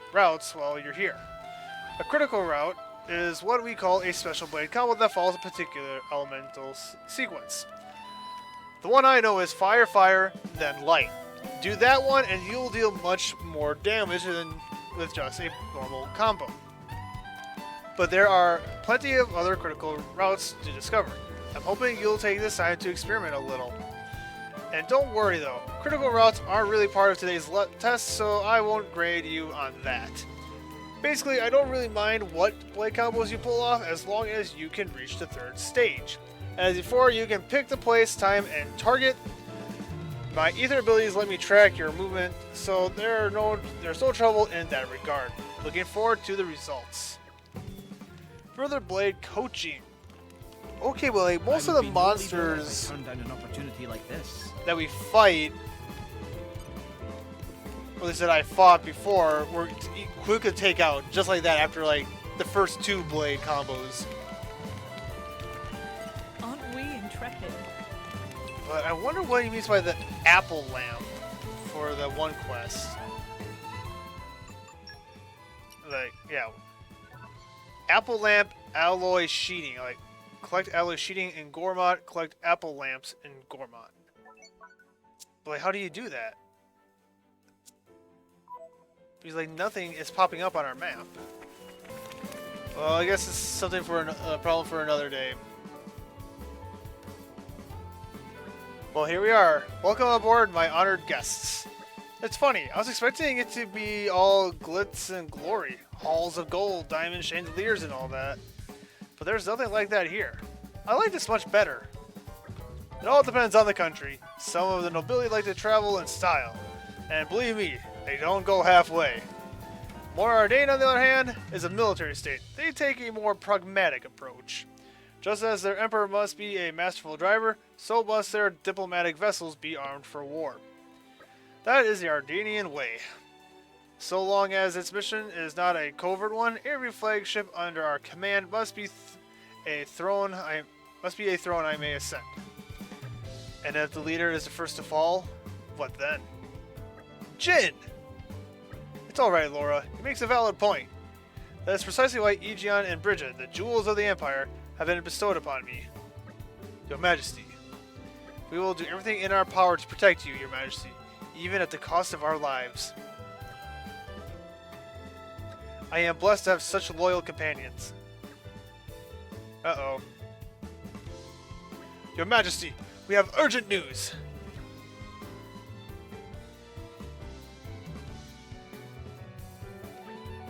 while you're here. A critical route is what we call a special blade combo that follows a particular elemental sequence. The one I know is fire, fire, then light. Do that one and you'll deal much more damage than with just a normal combo. But there are plenty of other critical routes to discover. I'm hoping you'll take this time to experiment a little. And don't worry though, critical routes aren't really part of today's test, so I won't grade you on that. Basically, I don't really mind what blade combos you pull off as long as you can reach the 3rd stage. As before, you can pick the place, time, and target. My ether abilities let me track your movement, so there's no trouble in that regard. Looking forward to the results. Further blade coaching. okay, well, like, most of the monsters turned down an opportunity like this. that we fight, or at least that I fought before, were quick to take out, just like that, after, like, the first 2 blade combos. Aren't we intrepid? But I wonder what he means by the apple lamp for the one quest. Like, yeah. Apple lamp alloy sheeting. Like, collect alloy sheeting in Gormott, collect apple lamps in Gormott. But like, how do you do that? Because like nothing is popping up on our map. Well, I guess it's something for a problem for another day. Well, here we are. Welcome aboard, my honored guests. It's funny, I was expecting it to be all glitz and glory. Halls of gold, diamond chandeliers and all that. But there's nothing like that here. I like this much better. It all depends on the country. Some of the nobility like to travel in style. And believe me, they don't go halfway. Moradane, on the other hand, is a military state. They take a more pragmatic approach. Just as their emperor must be a masterful driver, so must their diplomatic vessels be armed for war. That is the Ardanian way. So long as its mission is not a covert one, every flagship under our command must be a throne I may ascend. And if the leader is the first to fall, what then? Jin! It's alright, Lora. He makes a valid point. That is precisely why Aegion and Bridget, the jewels of the Empire, have been bestowed upon me. Your Majesty. We will do everything in our power to protect you, Your Majesty, even at the cost of our lives. I am blessed to have such loyal companions. Uh-oh. Your Majesty, we have urgent news!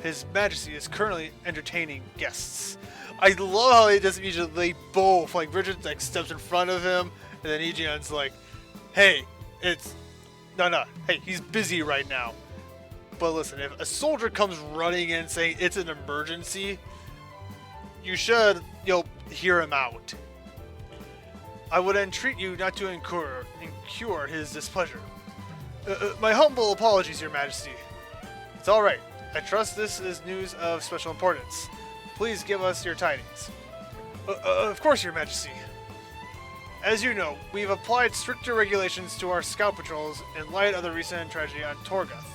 His Majesty is currently entertaining guests. I love how he doesn't usually both. Like, Bridget like steps in front of him, and then Aegion's like, hey, it's... No, hey, he's busy right now. But listen, if a soldier comes running in saying it's an emergency, you should, hear him out. I would entreat you not to incur his displeasure. My humble apologies, Your Majesty. It's alright. I trust this is news of special importance. Please give us your tidings. Of course, Your Majesty. As you know, we've applied stricter regulations to our scout patrols in light of the recent tragedy on Torgoth.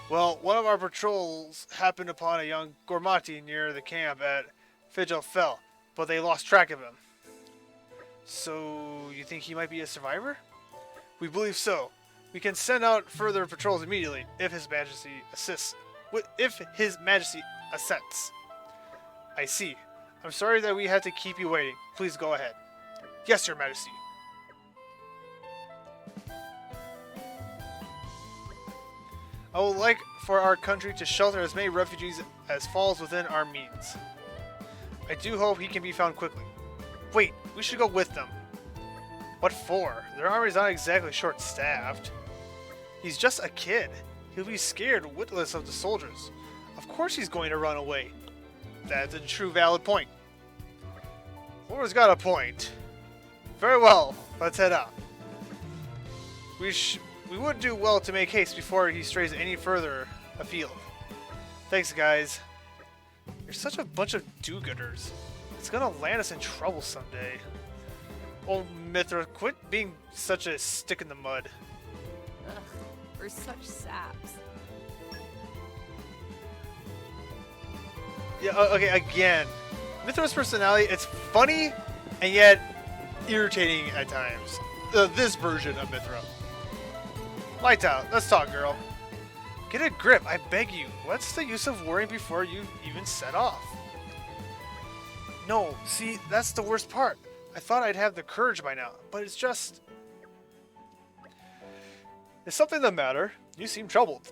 Well, one of our patrols happened upon a young Gormatti near the camp at Fell, but they lost track of him. So, you think he might be a survivor? We believe so. We can send out further patrols immediately if His Majesty assists. If His Majesty assents. I see. I'm sorry that we had to keep you waiting. Please go ahead. Yes, Your Majesty. I would like for our country to shelter as many refugees as falls within our means. I do hope he can be found quickly. Wait, we should go with them. What for? Their army's not exactly short-staffed. He's just a kid. He'll be scared witless of the soldiers. Of course he's going to run away. That's a true valid point. Lora's got a point. Very well, let's head out. We would do well to make haste before he strays any further afield. Thanks, guys. You're such a bunch of do-gooders. It's gonna land us in trouble someday. Oh, Mithra, quit being such a stick in the mud. Ugh, we're such saps. Yeah, okay, again. Mithra's personality, it's funny and yet irritating at times. This version of Mithra. Lights out. Let's talk, girl. Get a grip, I beg you. What's the use of worrying before you even set off? No, see, that's the worst part. I thought I'd have the courage by now, but it's just... Is something the matter? You seem troubled.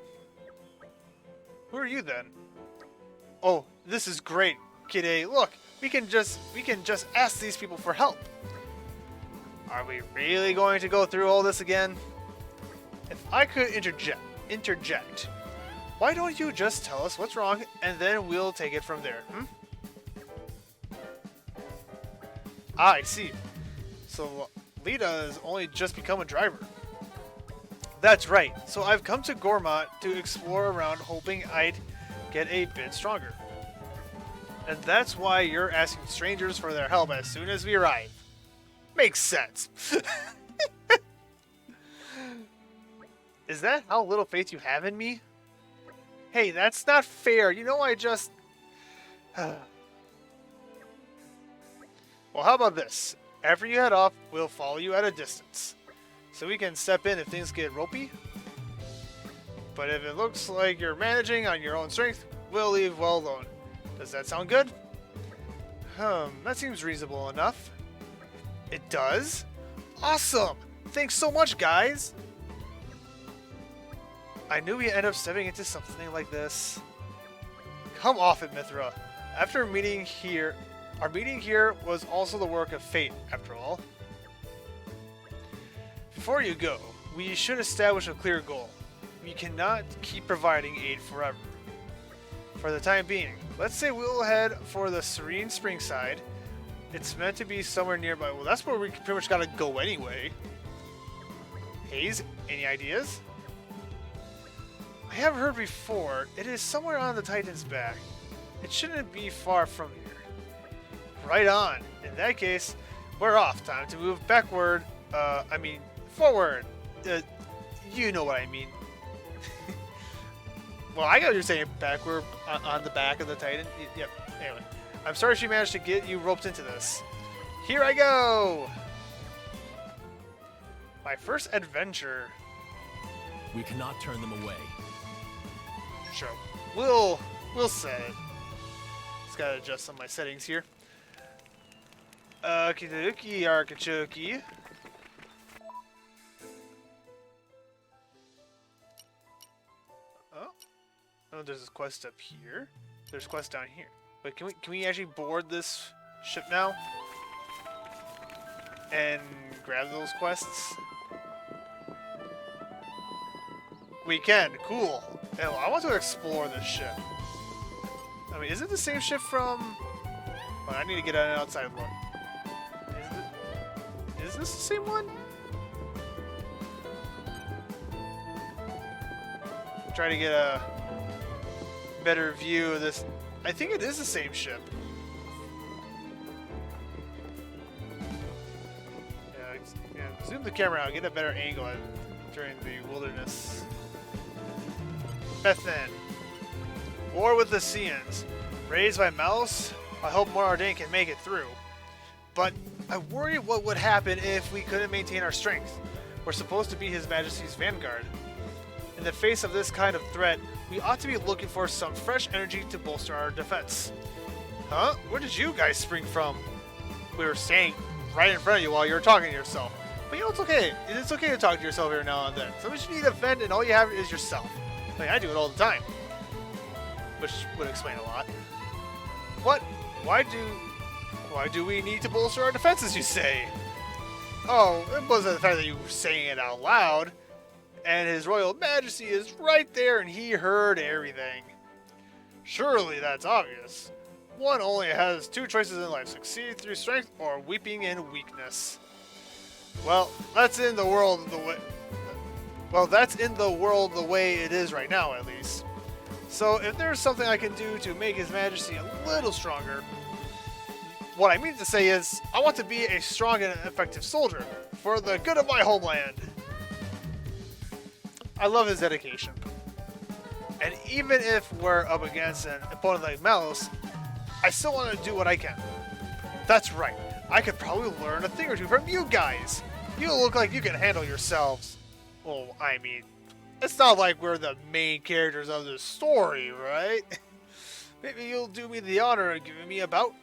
Who are you then? Oh, this is great, Kid A. Look, we can just ask these people for help. Are we really going to go through all this again? If I could interject. Why don't you just tell us what's wrong, and then we'll take it from there, Ah, I see. So Lita has only just become a driver. That's right. So I've come to Gormott to explore around, hoping I'd get a bit stronger. And that's why you're asking strangers for their help as soon as we arrive. Makes sense. Is that how little faith you have in me? Hey, that's not fair. You know I just... Well, how about this? After you head off, we'll follow you at a distance. So we can step in if things get ropey. But if it looks like you're managing on your own strength, we'll leave well alone. Does that sound good? That seems reasonable enough. It does? Awesome! Thanks so much, guys! I knew we'd end up stepping into something like this. Come off it, Mithra. After meeting here, our meeting here was also the work of fate, after all. Before you go, we should establish a clear goal. We cannot keep providing aid forever. For the time being, let's say we'll head for the Serene Springside. It's meant to be somewhere nearby. Well, that's where we pretty much gotta go anyway. Hayes, any ideas? I have heard before. It is somewhere on the Titan's back. It shouldn't be far from here. Right on. In that case, we're off. Time to move backward. Forward. You know what I mean. Well, I got you saying backward on the back of the Titan. Yep. Anyway, I'm sorry she managed to get you roped into this. Here I go. My first adventure. We cannot turn them away. Sure. We'll set it. Just gotta adjust some of my settings here. Okie arkachoki. Oh, there's this quest up here. There's quests down here. But can we actually board this ship now? And grab those quests? We can. Cool. Hell, I want to explore this ship. I mean, is it the same ship from... Well, I need to get an outside look. Is this the same one? Try to get a better view of this. I think it is the same ship. Yeah, zoom the camera out, get a better angle during the wilderness. Bethan. War with the Seans. Raised by Malos, I hope Morardain can make it through. But I worry what would happen if we couldn't maintain our strength. We're supposed to be His Majesty's vanguard. In the face of this kind of threat, we ought to be looking for some fresh energy to bolster our defense. Huh? Where did you guys spring from? We were staying right in front of you while you were talking to yourself. But you know, it's okay. It's okay to talk to yourself every now and then. Sometimes you need a vent and all you have is yourself. I mean, I do it all the time. Which would explain a lot. What? Why do we need to bolster our defenses, you say? Oh, it wasn't the fact that you were saying it out loud. And His Royal Majesty is right there and he heard everything. Surely that's obvious. One only has two choices in life, succeed through strength or weeping in weakness. Well, that's in the world the way it is right now, at least. So if there's something I can do to make His Majesty a little stronger, what I mean to say is, I want to be a strong and effective soldier for the good of my homeland. I love his dedication. And even if we're up against an opponent like Malos, I still want to do what I can. That's right. I could probably learn a thing or two from you guys. You look like you can handle yourselves. Well, I mean, it's not like we're the main characters of the story, right? Maybe you'll do me the honor of giving me a bout.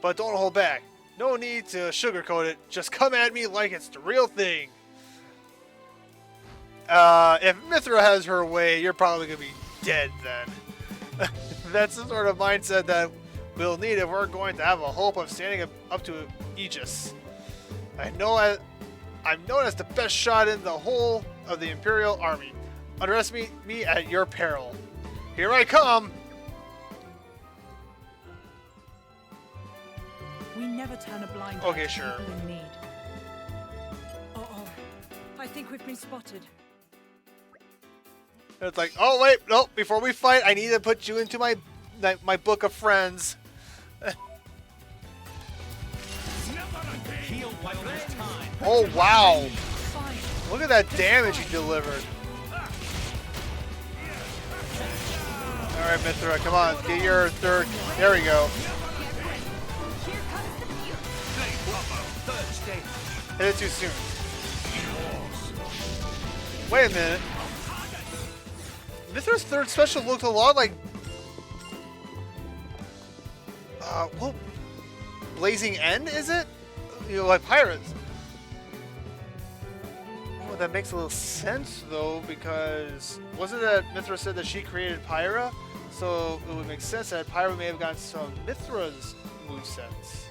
But don't hold back. No need to sugarcoat it. Just come at me like it's the real thing. If Mithra has her way, you're probably going to be dead then. That's the sort of mindset that we'll need if we're going to have a hope of standing up to Aegis. I'm known as the best shot in the whole of the Imperial Army. Underestimate me at your peril. Here I come! We never turn a blind eye Okay, to sure. people in need. Uh-oh. I think we've been spotted. It's like, oh wait, nope. Before we fight, I need to put you into my book of friends. Oh wow! Look at that damage he delivered. All right, Mithra, come on, get your third. There we go. Hit it too soon. Wait a minute. Mithra's third special looked a lot like... well... Blazing End, is it? You know, like Pirates. Oh, that makes a little sense, though, because... Wasn't it that Mithra said that she created Pyra? So it would make sense that Pyra may have gotten some of Mithra's movesets.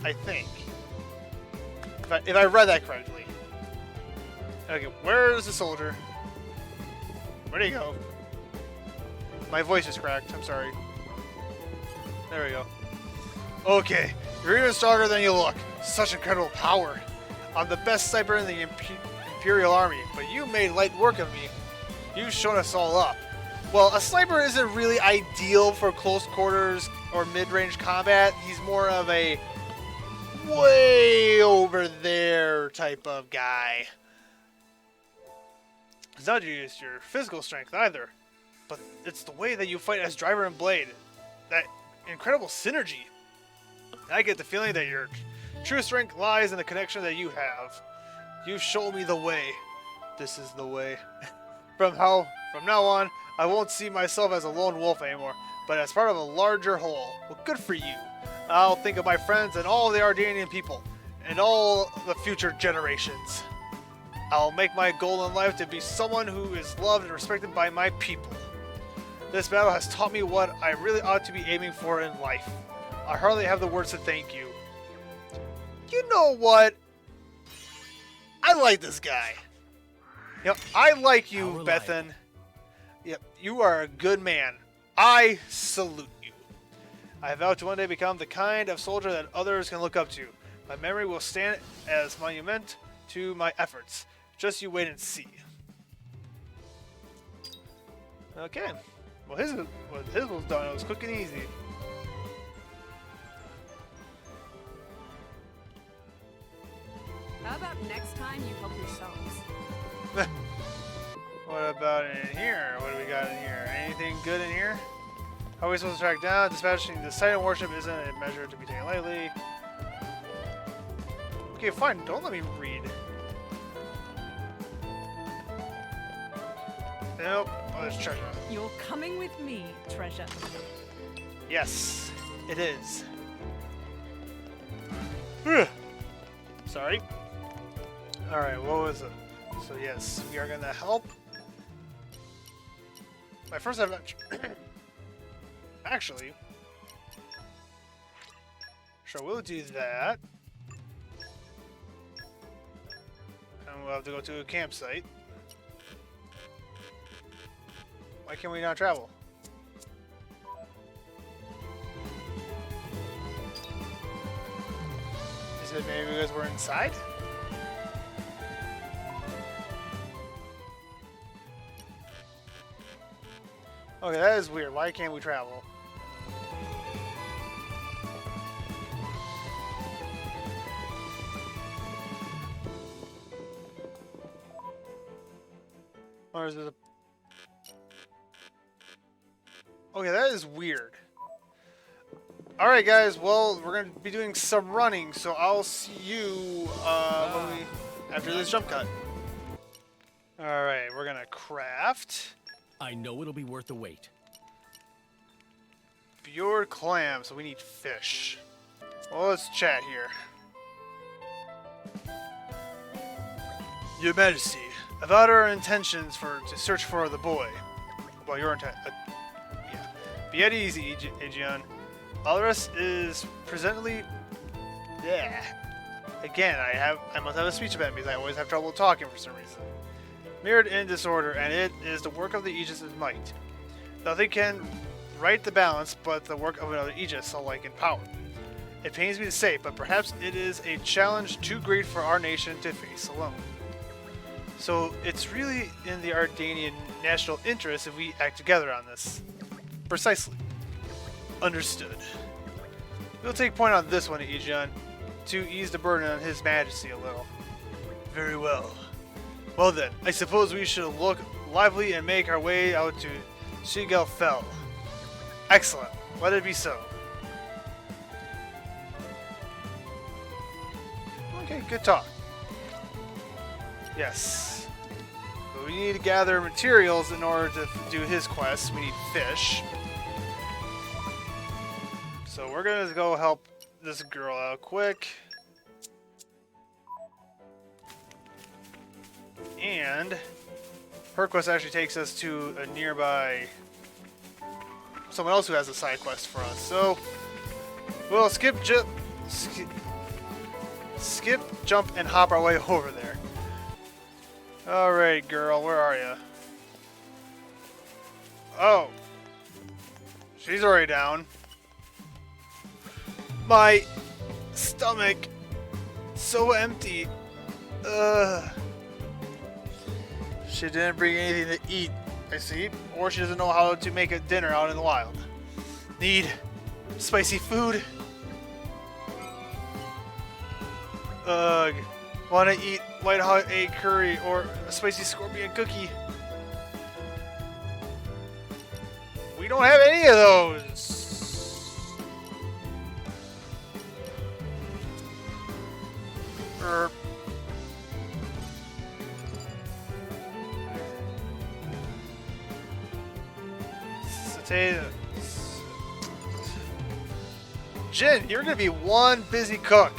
I think. If I read that correctly. Okay, where's the soldier? Where'd he go? My voice is cracked, I'm sorry. There we go. Okay, you're even stronger than you look. Such incredible power. I'm the best sniper in the Imperial Army, but you made light work of me. You've shown us all up. Well, a sniper isn't really ideal for close quarters or mid-range combat. He's more of a way over there type of guy. It's not just your physical strength either, but it's the way that you fight as Driver and Blade. That incredible synergy. I get the feeling that your true strength lies in the connection that you have. You've shown me the way. This is the way. From now on, I won't see myself as a lone wolf anymore, but as part of a larger whole. Well, good for you. I'll think of my friends and all the Ardanian people, and all the future generations. I'll make my goal in life to be someone who is loved and respected by my people. This battle has taught me what I really ought to be aiming for in life. I hardly have the words to thank you. You know what? I like this guy. You know, I like you, Bethan. Yep, you are a good man. I salute you. I vow to one day become the kind of soldier that others can look up to. My memory will stand as monument to my efforts. Just you wait and see. Okay. Well, his was done. It was quick and easy. How about next time you help yourselves? What about in here? What do we got in here? Anything good in here? How are we supposed to track down? Dispatching the site of worship isn't a measure to be taken lightly. Okay, fine. Don't let me read. Nope. Oh, there's treasure. You're coming with me, treasure. Yes, it is. Sorry. Alright, what was it? So yes, we are going to help. My first adventure. Actually. Sure, we'll do that. And we'll have to go to a campsite. Why can we not travel? Is it maybe because we're inside? Okay, that is weird. Why can't we travel? Or is it a... Okay, that is weird. Alright guys, well, we're going to be doing some running, so I'll see you after this jump cut. Alright, we're going to craft. I know it'll be worth the wait. Fjord clam, so we need fish. Well, let's chat here. Your Majesty, about our intentions to search for the boy. Well, your intent. Yeah. Be at ease, Aegon. Alris is presently. Yeah. Again, I must have a speech event because I always have trouble talking for some reason. Mirrored in disorder, and it is the work of the Aegis' might. Nothing can right the balance but the work of another Aegis, alike in power. It pains me to say, but perhaps it is a challenge too great for our nation to face alone. So it's really in the Ardanian national interest if we act together on this. Precisely. Understood. We'll take point on this one, Aegon, to ease the burden on His Majesty a little. Very well. Well then, I suppose we should look lively and make our way out to Shigelfell. Excellent. Let it be so. Okay, good talk. Yes. But we need to gather materials in order to do his quest. We need fish. So we're gonna go help this girl out quick. And her quest actually takes us to a nearby someone else who has a side quest for us. So we'll skip, jump, and hop our way over there. Alright, girl, where are you? Oh. She's already down. My stomach. So empty. She didn't bring anything to eat, I see. Or she doesn't know how to make a dinner out in the wild. Need spicy food. Ugh. Wanna eat white hot egg curry or a spicy scorpion cookie. We don't have any of those. Jin, you're gonna be one busy cook.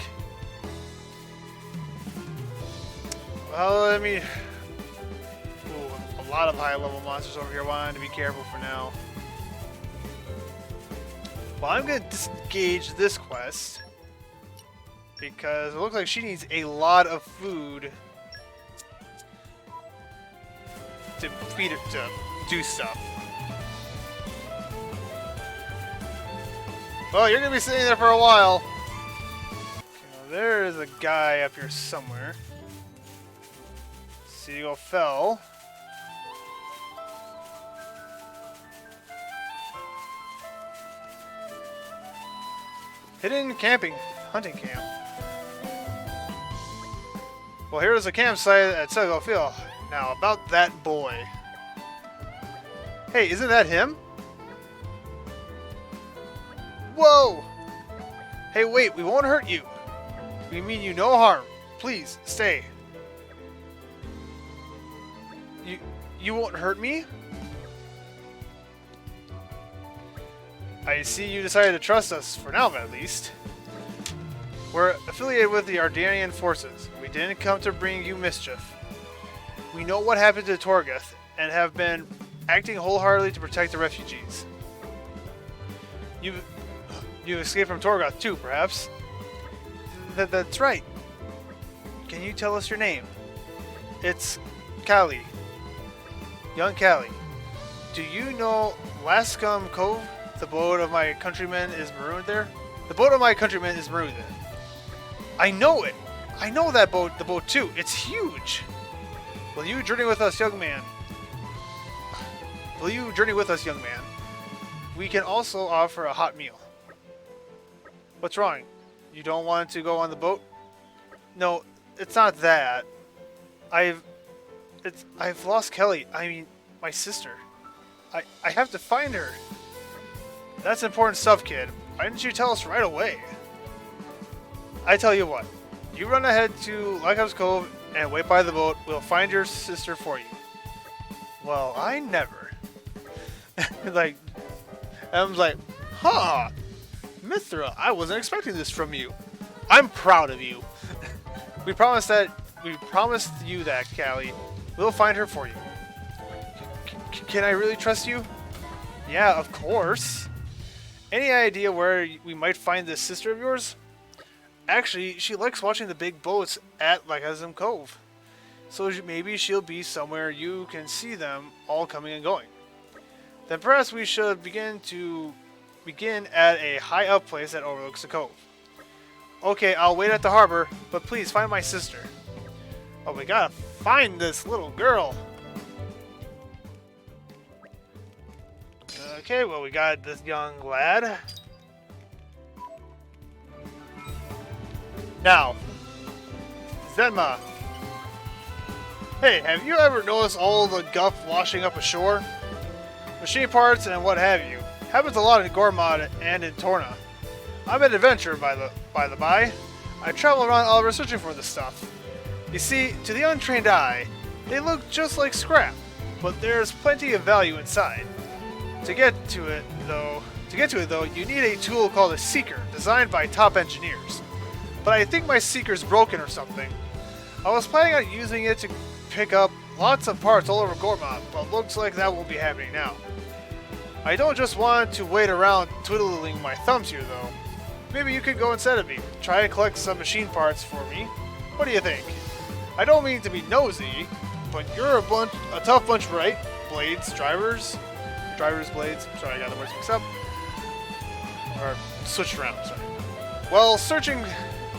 Well, I mean, a lot of high-level monsters over here. Wanting to be careful for now. Well, I'm gonna disengage this quest because it looks like she needs a lot of food to feed it to do stuff. Well, you're gonna be sitting there for a while. Okay, there is a guy up here somewhere. Seagull fell. Hidden camping, hunting camp. Well, here's a campsite at Seagull Field. Now, about that boy. Hey, isn't that him? Whoa! Hey, wait, we won't hurt you. We mean you no harm. Please, stay. You won't hurt me? I see you decided to trust us, for now at least. We're affiliated with the Ardanian forces. We didn't come to bring you mischief. We know what happened to Torgoth, and have been acting wholeheartedly to protect the refugees. You escaped from Torgoth too, perhaps? That's right. Can you tell us your name? It's Callie. Young Callie. Do you know Lascum Cove? The boat of my countrymen is marooned there? The boat of my countrymen is marooned there. I know it! I know that boat, the boat too. It's huge! Will you journey with us, young man? Will you journey with us, young man? We can also offer a hot meal. What's wrong? You don't want to go on the boat? No, it's not that. I've lost Kelly. I mean, my sister. I have to find her. That's important stuff, kid. Why didn't you tell us right away? I tell you what. You run ahead to Lighthouse Cove and wait by the boat. We'll find your sister for you. Well, I never. Like, Em's like, huh, Mithra, I wasn't expecting this from you. I'm proud of you. We promised you that, Callie. We'll find her for you. Can I really trust you? Yeah, of course. Any idea where we might find this sister of yours? Actually, she likes watching the big boats at Lycasm Cove. So maybe she'll be somewhere you can see them all coming and going. Then perhaps we should begin at a high up place that overlooks the cove. Okay, I'll wait at the harbor, but please find my sister. Oh, we gotta find this little girl. Okay, well, we got this young lad. Now, Zenma. Hey, have you ever noticed all the guff washing up ashore? Machine parts and what have you. Happens a lot in Gormott and in Torna. I'm an adventurer, by the by. I travel around all over searching for this stuff. You see, to the untrained eye, they look just like scrap, but there's plenty of value inside. To get to it though, you need a tool called a Seeker, designed by top engineers. But I think my Seeker's broken or something. I was planning on using it to pick up lots of parts all over Gormott, but looks like that won't be happening now. I don't just want to wait around twiddling my thumbs here though. Maybe you could go instead of me. Try and collect some machine parts for me. What do you think? I don't mean to be nosy, but you're a tough bunch, right? Blades, drivers, blades. Sorry, I got the words mixed up. Or switched around, sorry. Well, searching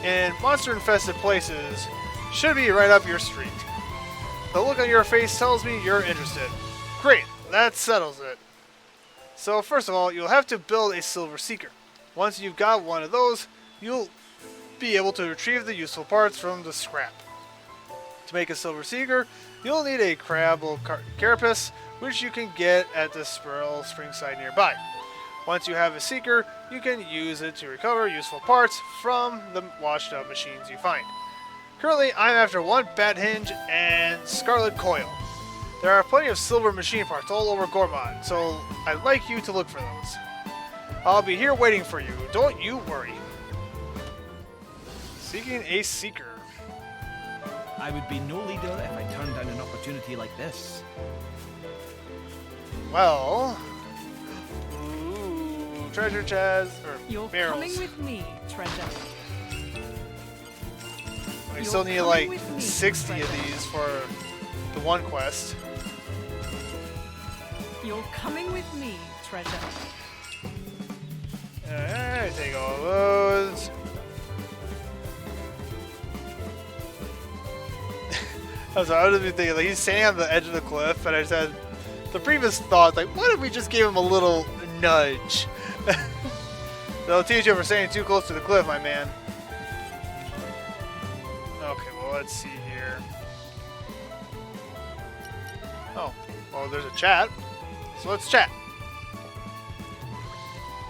in monster-infested places should be right up your street. The look on your face tells me you're interested. Great, that settles it. So first of all, you'll have to build a Silver Seeker. Once you've got one of those, you'll be able to retrieve the useful parts from the scrap. To make a Silver Seeker, you'll need a crabble carapace, which you can get at the Spurl Springside nearby. Once you have a Seeker, you can use it to recover useful parts from the washed up machines you find. Currently, I'm after one Bat Hinge and Scarlet Coil. There are plenty of silver machine parts all over Gormott, so I'd like you to look for those. I'll be here waiting for you, don't you worry. Seeking a Seeker. I would be no leader if I turned down an opportunity like this. Well... Ooh, treasure chests, or You're barrels. coming with me, treasure. We still need like 60 of these for the one quest. You're coming with me, treasure. Alright, take all those. I was just thinking, like, he's standing on the edge of the cliff, and I just had the previous thought, like, what if we just gave him a little nudge? They'll teach you for staying too close to the cliff, my man. Okay, well, let's see here. Oh, well, there's a chat. So let's chat.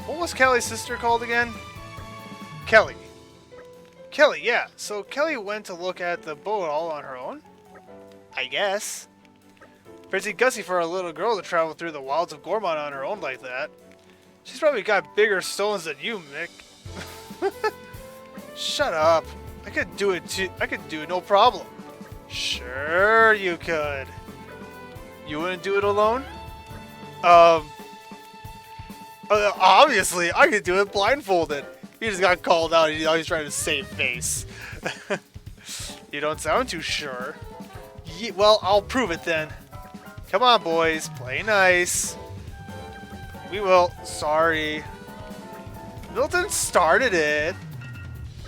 What was Kelly's sister called again? Kelly. Kelly, yeah. So Kelly went to look at the boat all on her own? I guess. Pretty gutsy for a little girl to travel through the wilds of Gormott on her own like that. She's probably got bigger stones than you, Mick. Shut up. I could do it too. I could do it no problem. Sure you could. You wouldn't do it alone? Obviously, I could do it blindfolded. He just got called out. He's trying to save face. You don't sound too sure. Well, I'll prove it then. Come on, boys. Play nice. We will. Sorry. Milton started it.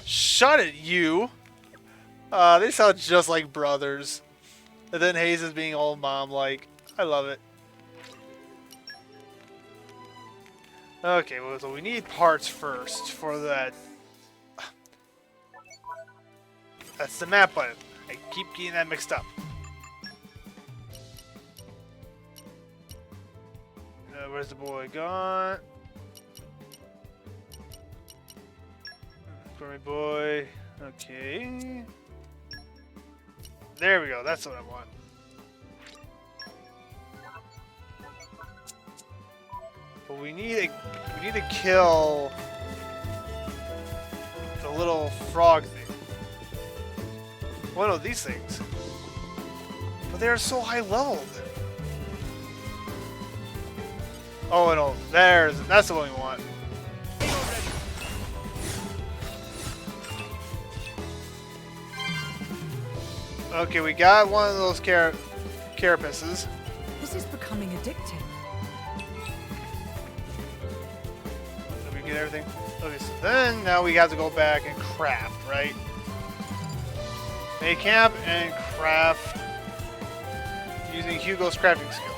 Shut it, you. They sound just like brothers. And then Hayes is being all mom-like. I love it. Okay, well, so we need parts first for that. That's the map button. I keep getting that mixed up. Where's the boy gone? For me, boy. Okay. There we go. That's what I want. But we need to kill the little frog thing. Well, no, these things. But they are so high leveled. Oh no, that's the one we want. Okay, we got one of those carapaces. This is becoming addicting. Did we get everything? Okay, so then now we have to go back and craft, right? Make camp and craft using Hugo's crafting skill.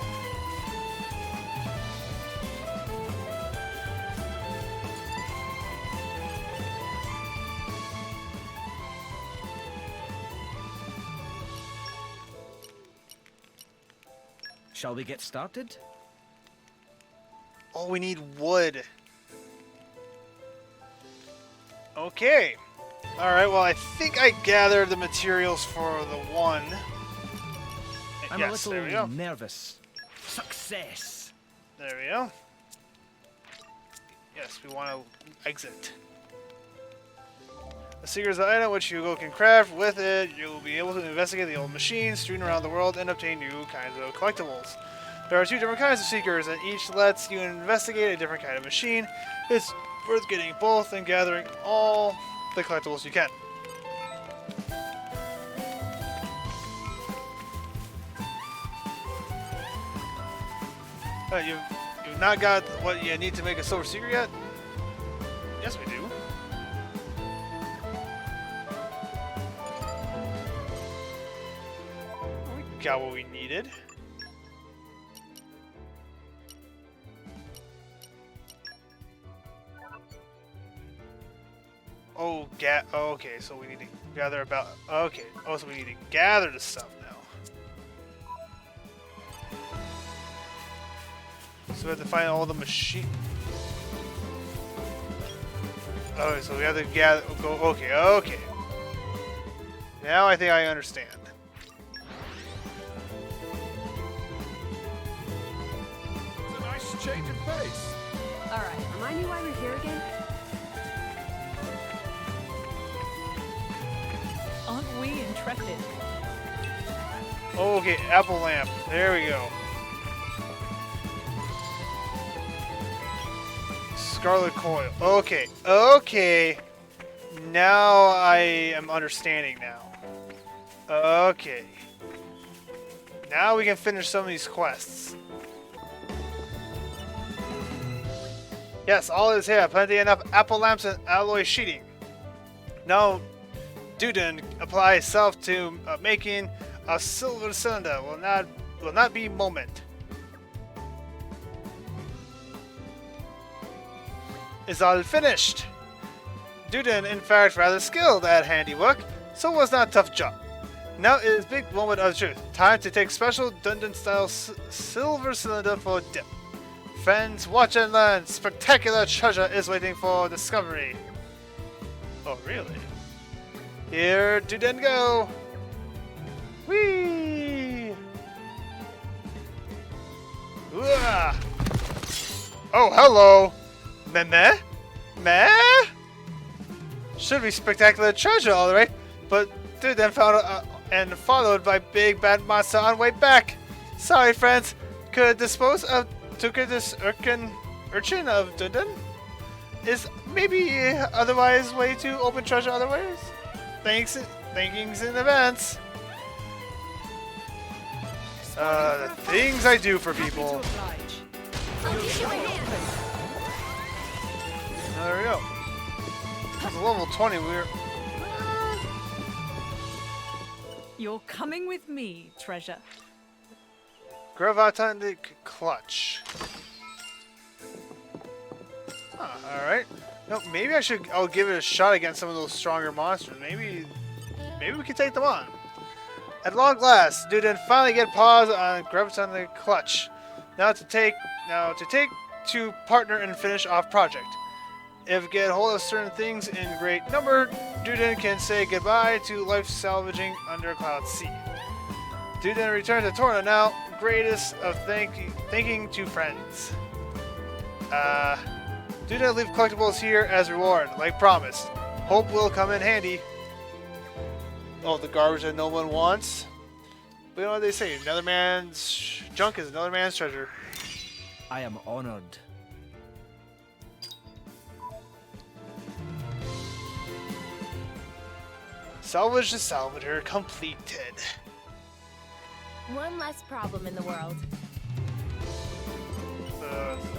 Shall we get started? Oh, we need wood. Okay. Alright, well, I think I gathered the materials for the one. I'm Yes, a there we little go. nervous. Success! There we go. Yes, we want to exit. A Seeker's item which Hugo can craft. With it, you will be able to investigate the old machines strewn around the world and obtain new kinds of collectibles. There are 2 different kinds of Seekers, and each lets you investigate a different kind of machine. It's worth getting both and gathering all the collectibles you can. You've not got what you need to make a Silver Seeker yet? Yes, we do. We got what we needed. Oh, okay, so we need to gather about... Okay, oh, so we need to gather the stuff now. So we have to find all the machine... Okay, so we have to gather... Okay. Now I think I understand. It's a nice change of pace. Alright, remind me why we're here again? Aren't we intrepid? Okay, apple lamp. There we go. Scarlet coil. Okay. Now I am understanding now. Okay. Now we can finish some of these quests. Yes, all is here. Plenty enough apple lamps and alloy sheeting. Now, Duden apply itself to making a silver cylinder. Will not be moment. Is all finished. Duden, in fact, rather skilled at handiwork, so was not a tough job. Now it is big moment of truth. Time to take special Dundon-style silver cylinder for dip. Friends, watch and learn. Spectacular treasure is waiting for discovery. Oh, really? Here, Duden go. Whee! Ooh-ah. Oh, hello. Meh? Should be spectacular treasure, alright. But Duden found and followed by big bad monster on way back. Sorry, friends. Could dispose of this urchin of Duden? Is maybe otherwise way to open treasure other ways? Thankings in advance. The things I do for people. There we go. It's level 20. You're coming with me, treasure. Untitled Clutch. Alright. No, maybe I'll give it a shot against some of those stronger monsters. Maybe we can take them on. At long last, Duden finally get paws on Untitled Clutch. Now to take to partner and finish off project. If get hold of certain things in great number, Duden can say goodbye to life salvaging under Cloud Sea. Duden return to Torna now, greatest of thanking to friends. Duden leave collectibles here as reward, like promised. Hope will come in handy. Oh, the garbage that no one wants. But you know what they say, another man's junk is another man's treasure. I am honored. Salvage the Salvator completed. One less problem in the world.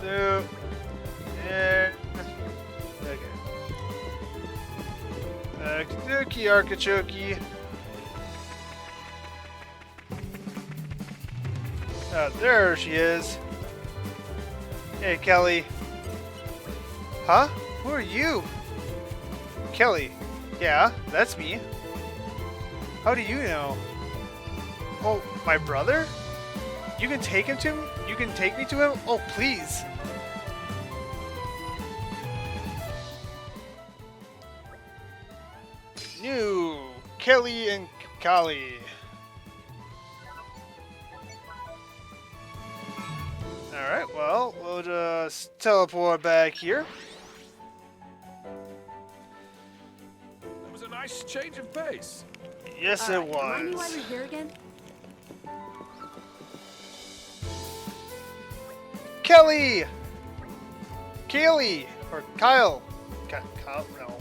Yeah. Okay. Okey-dokey, artichoke. There she is. Hey, Kelly. Huh? Who are you? Kelly. Yeah, that's me. How do you know? Oh, my brother? You can take him to me? You can take me to him? Oh, please. New Kelly and Kali. Alright, well, we'll just teleport back here. That was a nice change of pace. Yes, it Remind me why was. we're here again? Kelly! Kaylee! Or Kyle. Kyle? No.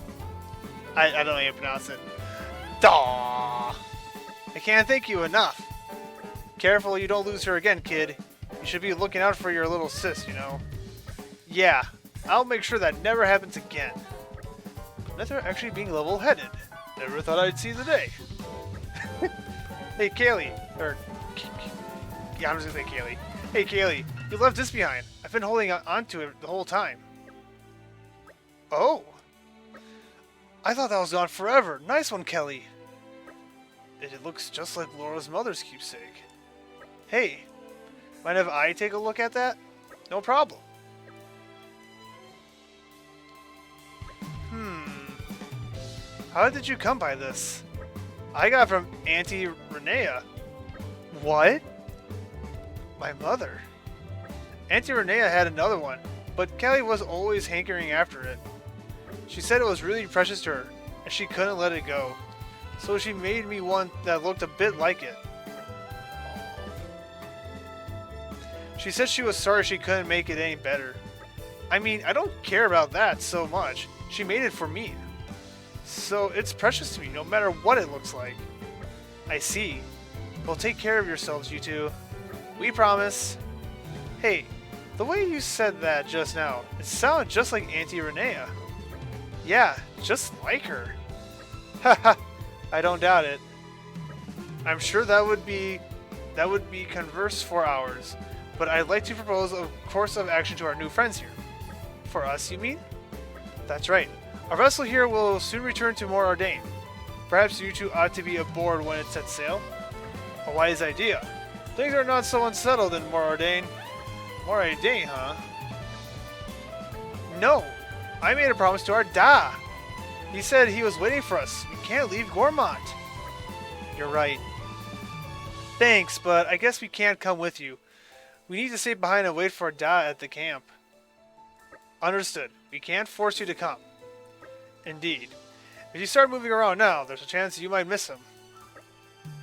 I don't know how you pronounce it. Daw! I can't thank you enough. Careful you don't lose her again, kid. You should be looking out for your little sis, you know. Yeah, I'll make sure that never happens again. Never actually being level-headed. Never thought I'd see the day. Hey, Kaylee. Yeah, I'm just gonna say Kaylee. Hey, Kaylee. You left this behind. I've been holding on to it the whole time. Oh. I thought that was gone forever. Nice one, Kelly. It looks just like Lora's mother's keepsake. Hey, mind if I take a look at that? No problem. How did you come by this? I got it from Auntie Renea. What? My mother. Auntie Renea had another one, but Kelly was always hankering after it. She said it was really precious to her, and she couldn't let it go. So she made me one that looked a bit like it. She said she was sorry she couldn't make it any better. I mean, I don't care about that so much. She made it for me. So it's precious to me no matter what it looks like. I see. Well, take care of yourselves, you two. We promise. Hey, the way you said that just now, it sounded just like Auntie Renea. Yeah, just like her. Haha, I don't doubt it. I'm sure that would be converse for hours, but I'd like to propose a course of action to our new friends here. For us, you mean? That's right. Our vessel here will soon return to Morordain. Perhaps you two ought to be aboard when it sets sail. A wise idea. Things are not so unsettled in Morordain. Morordain, huh? No. I made a promise to our Da. He said he was waiting for us. We can't leave Gormott. You're right. Thanks, but I guess we can't come with you. We need to stay behind and wait for Da at the camp. Understood. We can't force you to come. Indeed. If you start moving around now, there's a chance you might miss him.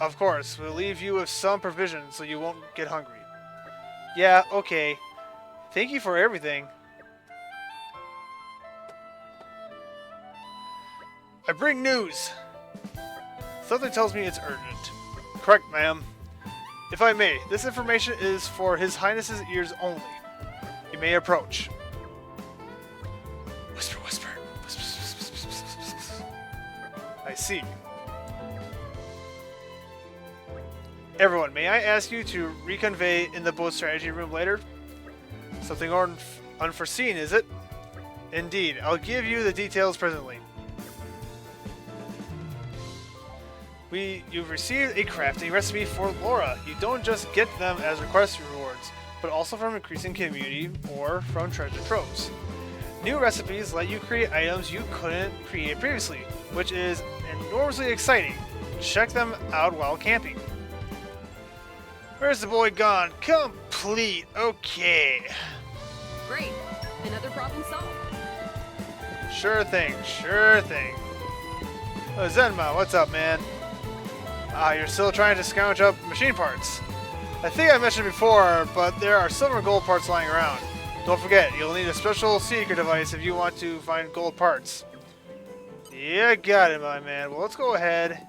Of course, we'll leave you with some provisions so you won't get hungry. Yeah, okay. Thank you for everything. I bring news. Something tells me it's urgent. Correct, ma'am. If I may, this information is for His Highness's ears only. You may approach. Whisper, whisper. I see. Everyone, may I ask you to reconvey in the boat strategy room later? Something unforeseen, is it? Indeed, I'll give you the details presently. You've received a crafting recipe for Lora. You don't just get them as request rewards, but also from increasing community or from treasure troves. New recipes let you create items you couldn't create previously, which is enormously exciting. Check them out while camping. Where's the boy gone? Complete. Okay. Great. Another problem solved. Sure thing. Sure thing. Oh, Zenma, what's up, man? You're still trying to scrounge up machine parts. I think I mentioned before, but there are silver and gold parts lying around. Don't forget, you'll need a special seeker device if you want to find gold parts. Yeah, got it, my man. Well, let's go ahead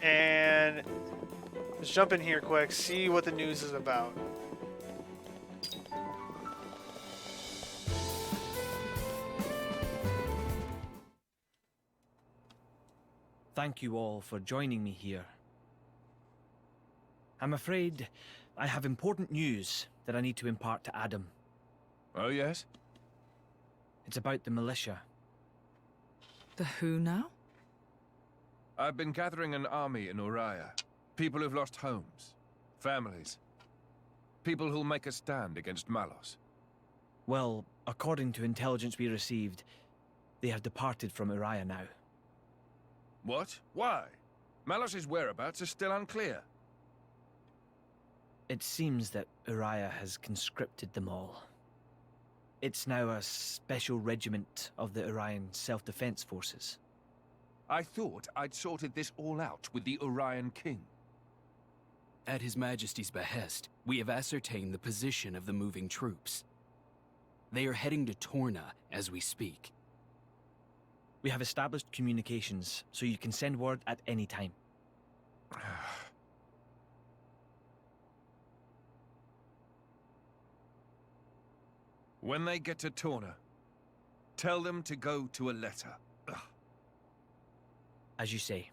and let's jump in here quick, see what the news is about. thank you all for joining me here. I'm afraid I have important news that I need to impart to Adam. Oh, yes? It's about the militia. The who now? I've been gathering an army in Uriah. People who've lost homes, families. People who'll make a stand against Malos. Well, according to intelligence we received, they have departed from Uriah now. What? Why? Malos' whereabouts are still unclear. It seems that Uriah has conscripted them all. It's now a special regiment of the Urian self-defense forces. I thought I'd sorted this all out with the Urian king. At His Majesty's behest, we have ascertained the position of the moving troops. They are heading to Torna as we speak. We have established communications, so you can send word at any time. When they get to Torna, tell them to go to a letter. Ugh. As you say.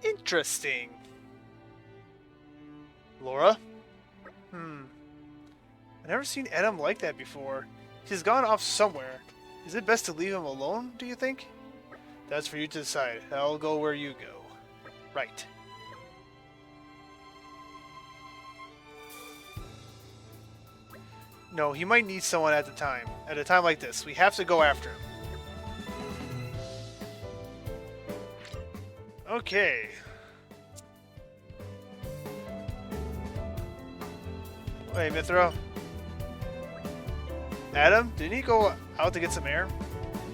Interesting. Lora? I've never seen Adam like that before. He's gone off somewhere. Is it best to leave him alone, do you think? That's for you to decide. I'll go where you go. Right. No, he might need someone at the time. At a time like this, we have to go after him. Okay. Hey, Mithra. Adam, didn't he go out to get some air?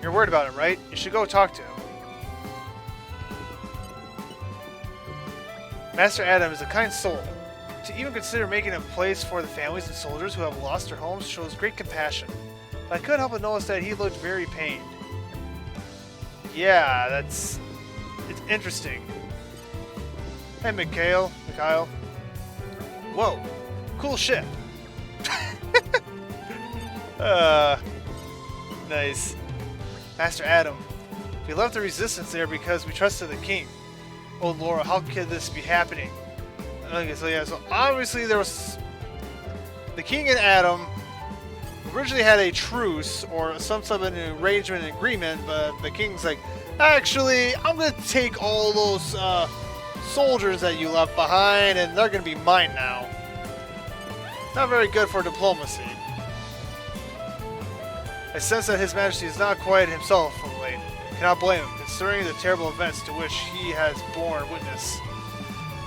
You're worried about him, right? You should go talk to him. Master Adam is a kind soul. To even consider making a place for the families and soldiers who have lost their homes shows great compassion. But I couldn't help but notice that he looked very pained. Yeah, it's interesting. Hey, Mikhail. Whoa, cool ship. Nice. Master Adam, we left the resistance there because we trusted the king. Oh, Lora, how could this be happening? Okay, so obviously there was... The king and Adam originally had a truce or some sort of an arrangement and agreement, but the king's like, actually, I'm going to take all those soldiers that you left behind and they're going to be mine now. Not very good for diplomacy. I sense that His Majesty is not quite himself of late. Cannot blame him, considering the terrible events to which he has borne witness.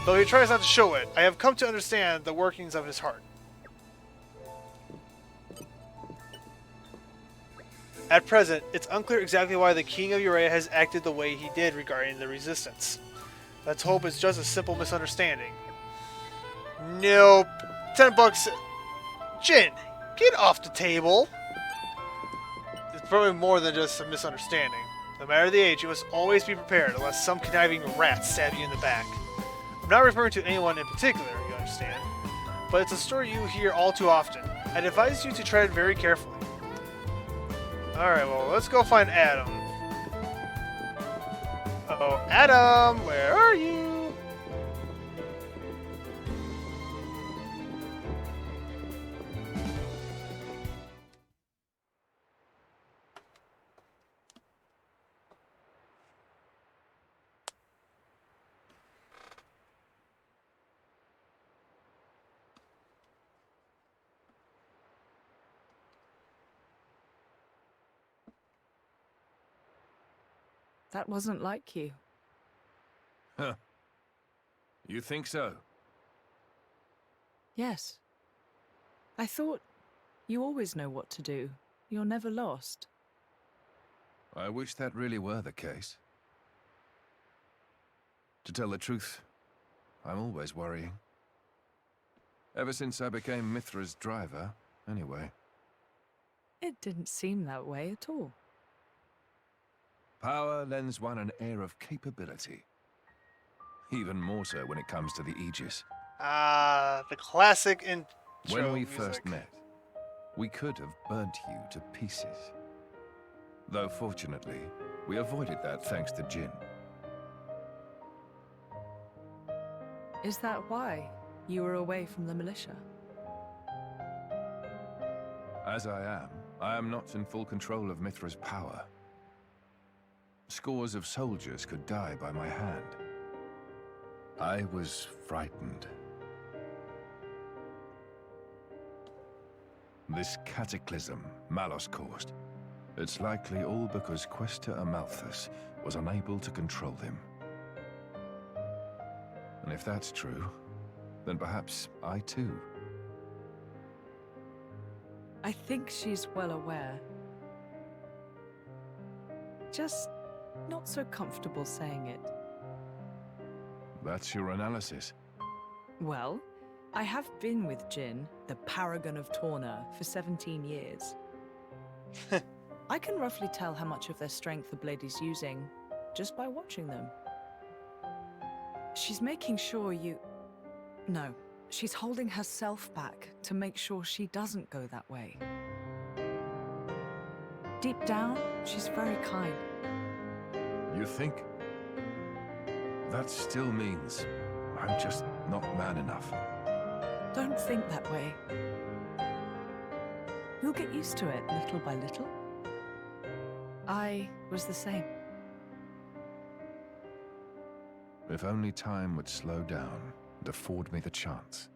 Though he tries not to show it, I have come to understand the workings of his heart. At present, it's unclear exactly why the King of Uriah has acted the way he did regarding the resistance. Let's hope it's just a simple misunderstanding. Nope. $10. Jin, get off the table. It's probably more than just a misunderstanding. No matter the age, you must always be prepared unless some conniving rat stab you in the back. I'm not referring to anyone in particular, you understand, but it's a story you hear all too often. I'd advise you to tread very carefully. Alright, well, let's go find Adam. Uh-oh, Adam, where are you? That wasn't like you. Huh. You think so? Yes. I thought you always know what to do. You're never lost. I wish that really were the case. To tell the truth, I'm always worrying. Ever since I became Mithra's driver, anyway. It didn't seem that way at all. Power lends one an air of capability. Even more so when it comes to the Aegis. The classic intro When we music. first met, we could have burnt you to pieces. Though fortunately, we avoided that thanks to Jin. Is that why you were away from the militia? As I am not in full control of Mithra's power. Scores of soldiers could die by my hand. I was frightened. This cataclysm Malos caused, it's likely all because Questa Amalthus was unable to control him. And if that's true, then perhaps I too. I think she's well aware. Just not so comfortable saying it. That's your analysis. Well, I have been with Jin, the paragon of Torna, for 17 years. I can roughly tell how much of their strength the blade is using just by watching them. She's making sure you... No, she's holding herself back to make sure she doesn't go that way. Deep down, she's very kind. You think? That still means I'm just not man enough. Don't think that way. You'll get used to it little by little. I was the same. If only time would slow down and afford me the chance.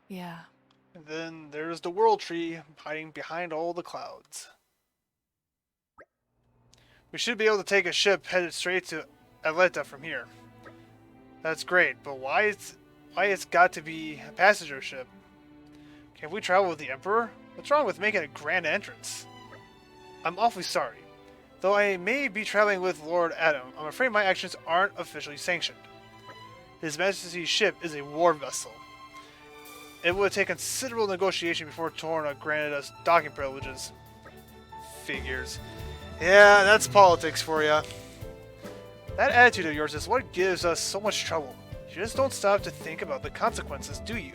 Yeah. And then there's the World Tree hiding behind all the clouds. We should be able to take a ship headed straight to Atlanta from here. That's great, but why it's got to be a passenger ship? Can we travel with the Emperor? What's wrong with making a grand entrance? I'm awfully sorry. Though I may be traveling with Lord Adam, I'm afraid my actions aren't officially sanctioned. His Majesty's ship is a war vessel. It would take considerable negotiation before Torna granted us docking privileges. Figures. Yeah, that's politics for ya. That attitude of yours is what gives us so much trouble. You just don't stop to think about the consequences, do you?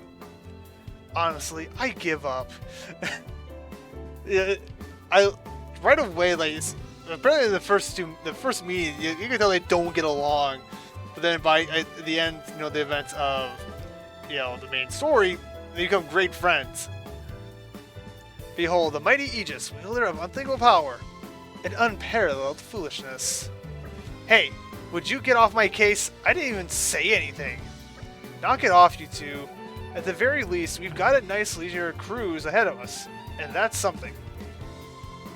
Honestly, I give up. Yeah, right away, like, apparently the first meeting, you can tell they don't get along. But then by the end, the events of, the main story, they become great friends. Behold, the mighty Aegis, wielder of unthinkable power, and unparalleled foolishness. Hey, would you get off my case? I didn't even say anything. Knock it off, you two. At the very least, we've got a nice leisure cruise ahead of us, and that's something.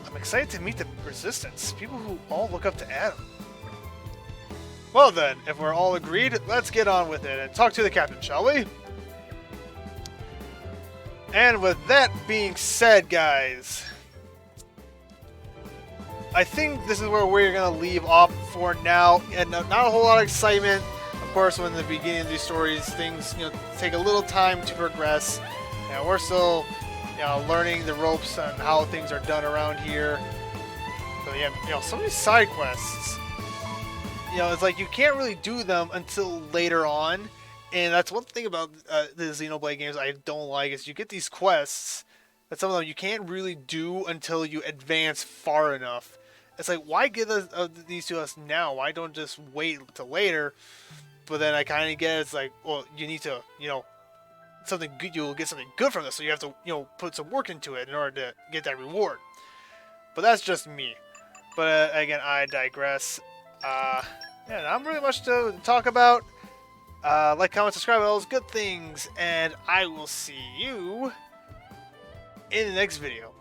I'm excited to meet the Resistance, people who all look up to Adam. Well then, if we're all agreed, let's get on with it and talk to the captain, shall we? And with that being said, guys, I think this is where we're going to leave off for now. And not a whole lot of excitement. Of course, when the beginning of these stories, things take a little time to progress. We're still learning the ropes on how things are done around here. So yeah, some of these side quests, it's like you can't really do them until later on. And that's one thing about the Xenoblade games I don't like is you get these quests that some of them you can't really do until you advance far enough. It's like, why give these to us now? Why don't just wait till later? But then I kind of get it. It's like, well, you need to, something good. You'll get something good from this, so you have to, put some work into it in order to get that reward. But that's just me. But again, I digress. Yeah, not really much to talk about. Like, comment, subscribe, all those good things, and I will see you in the next video.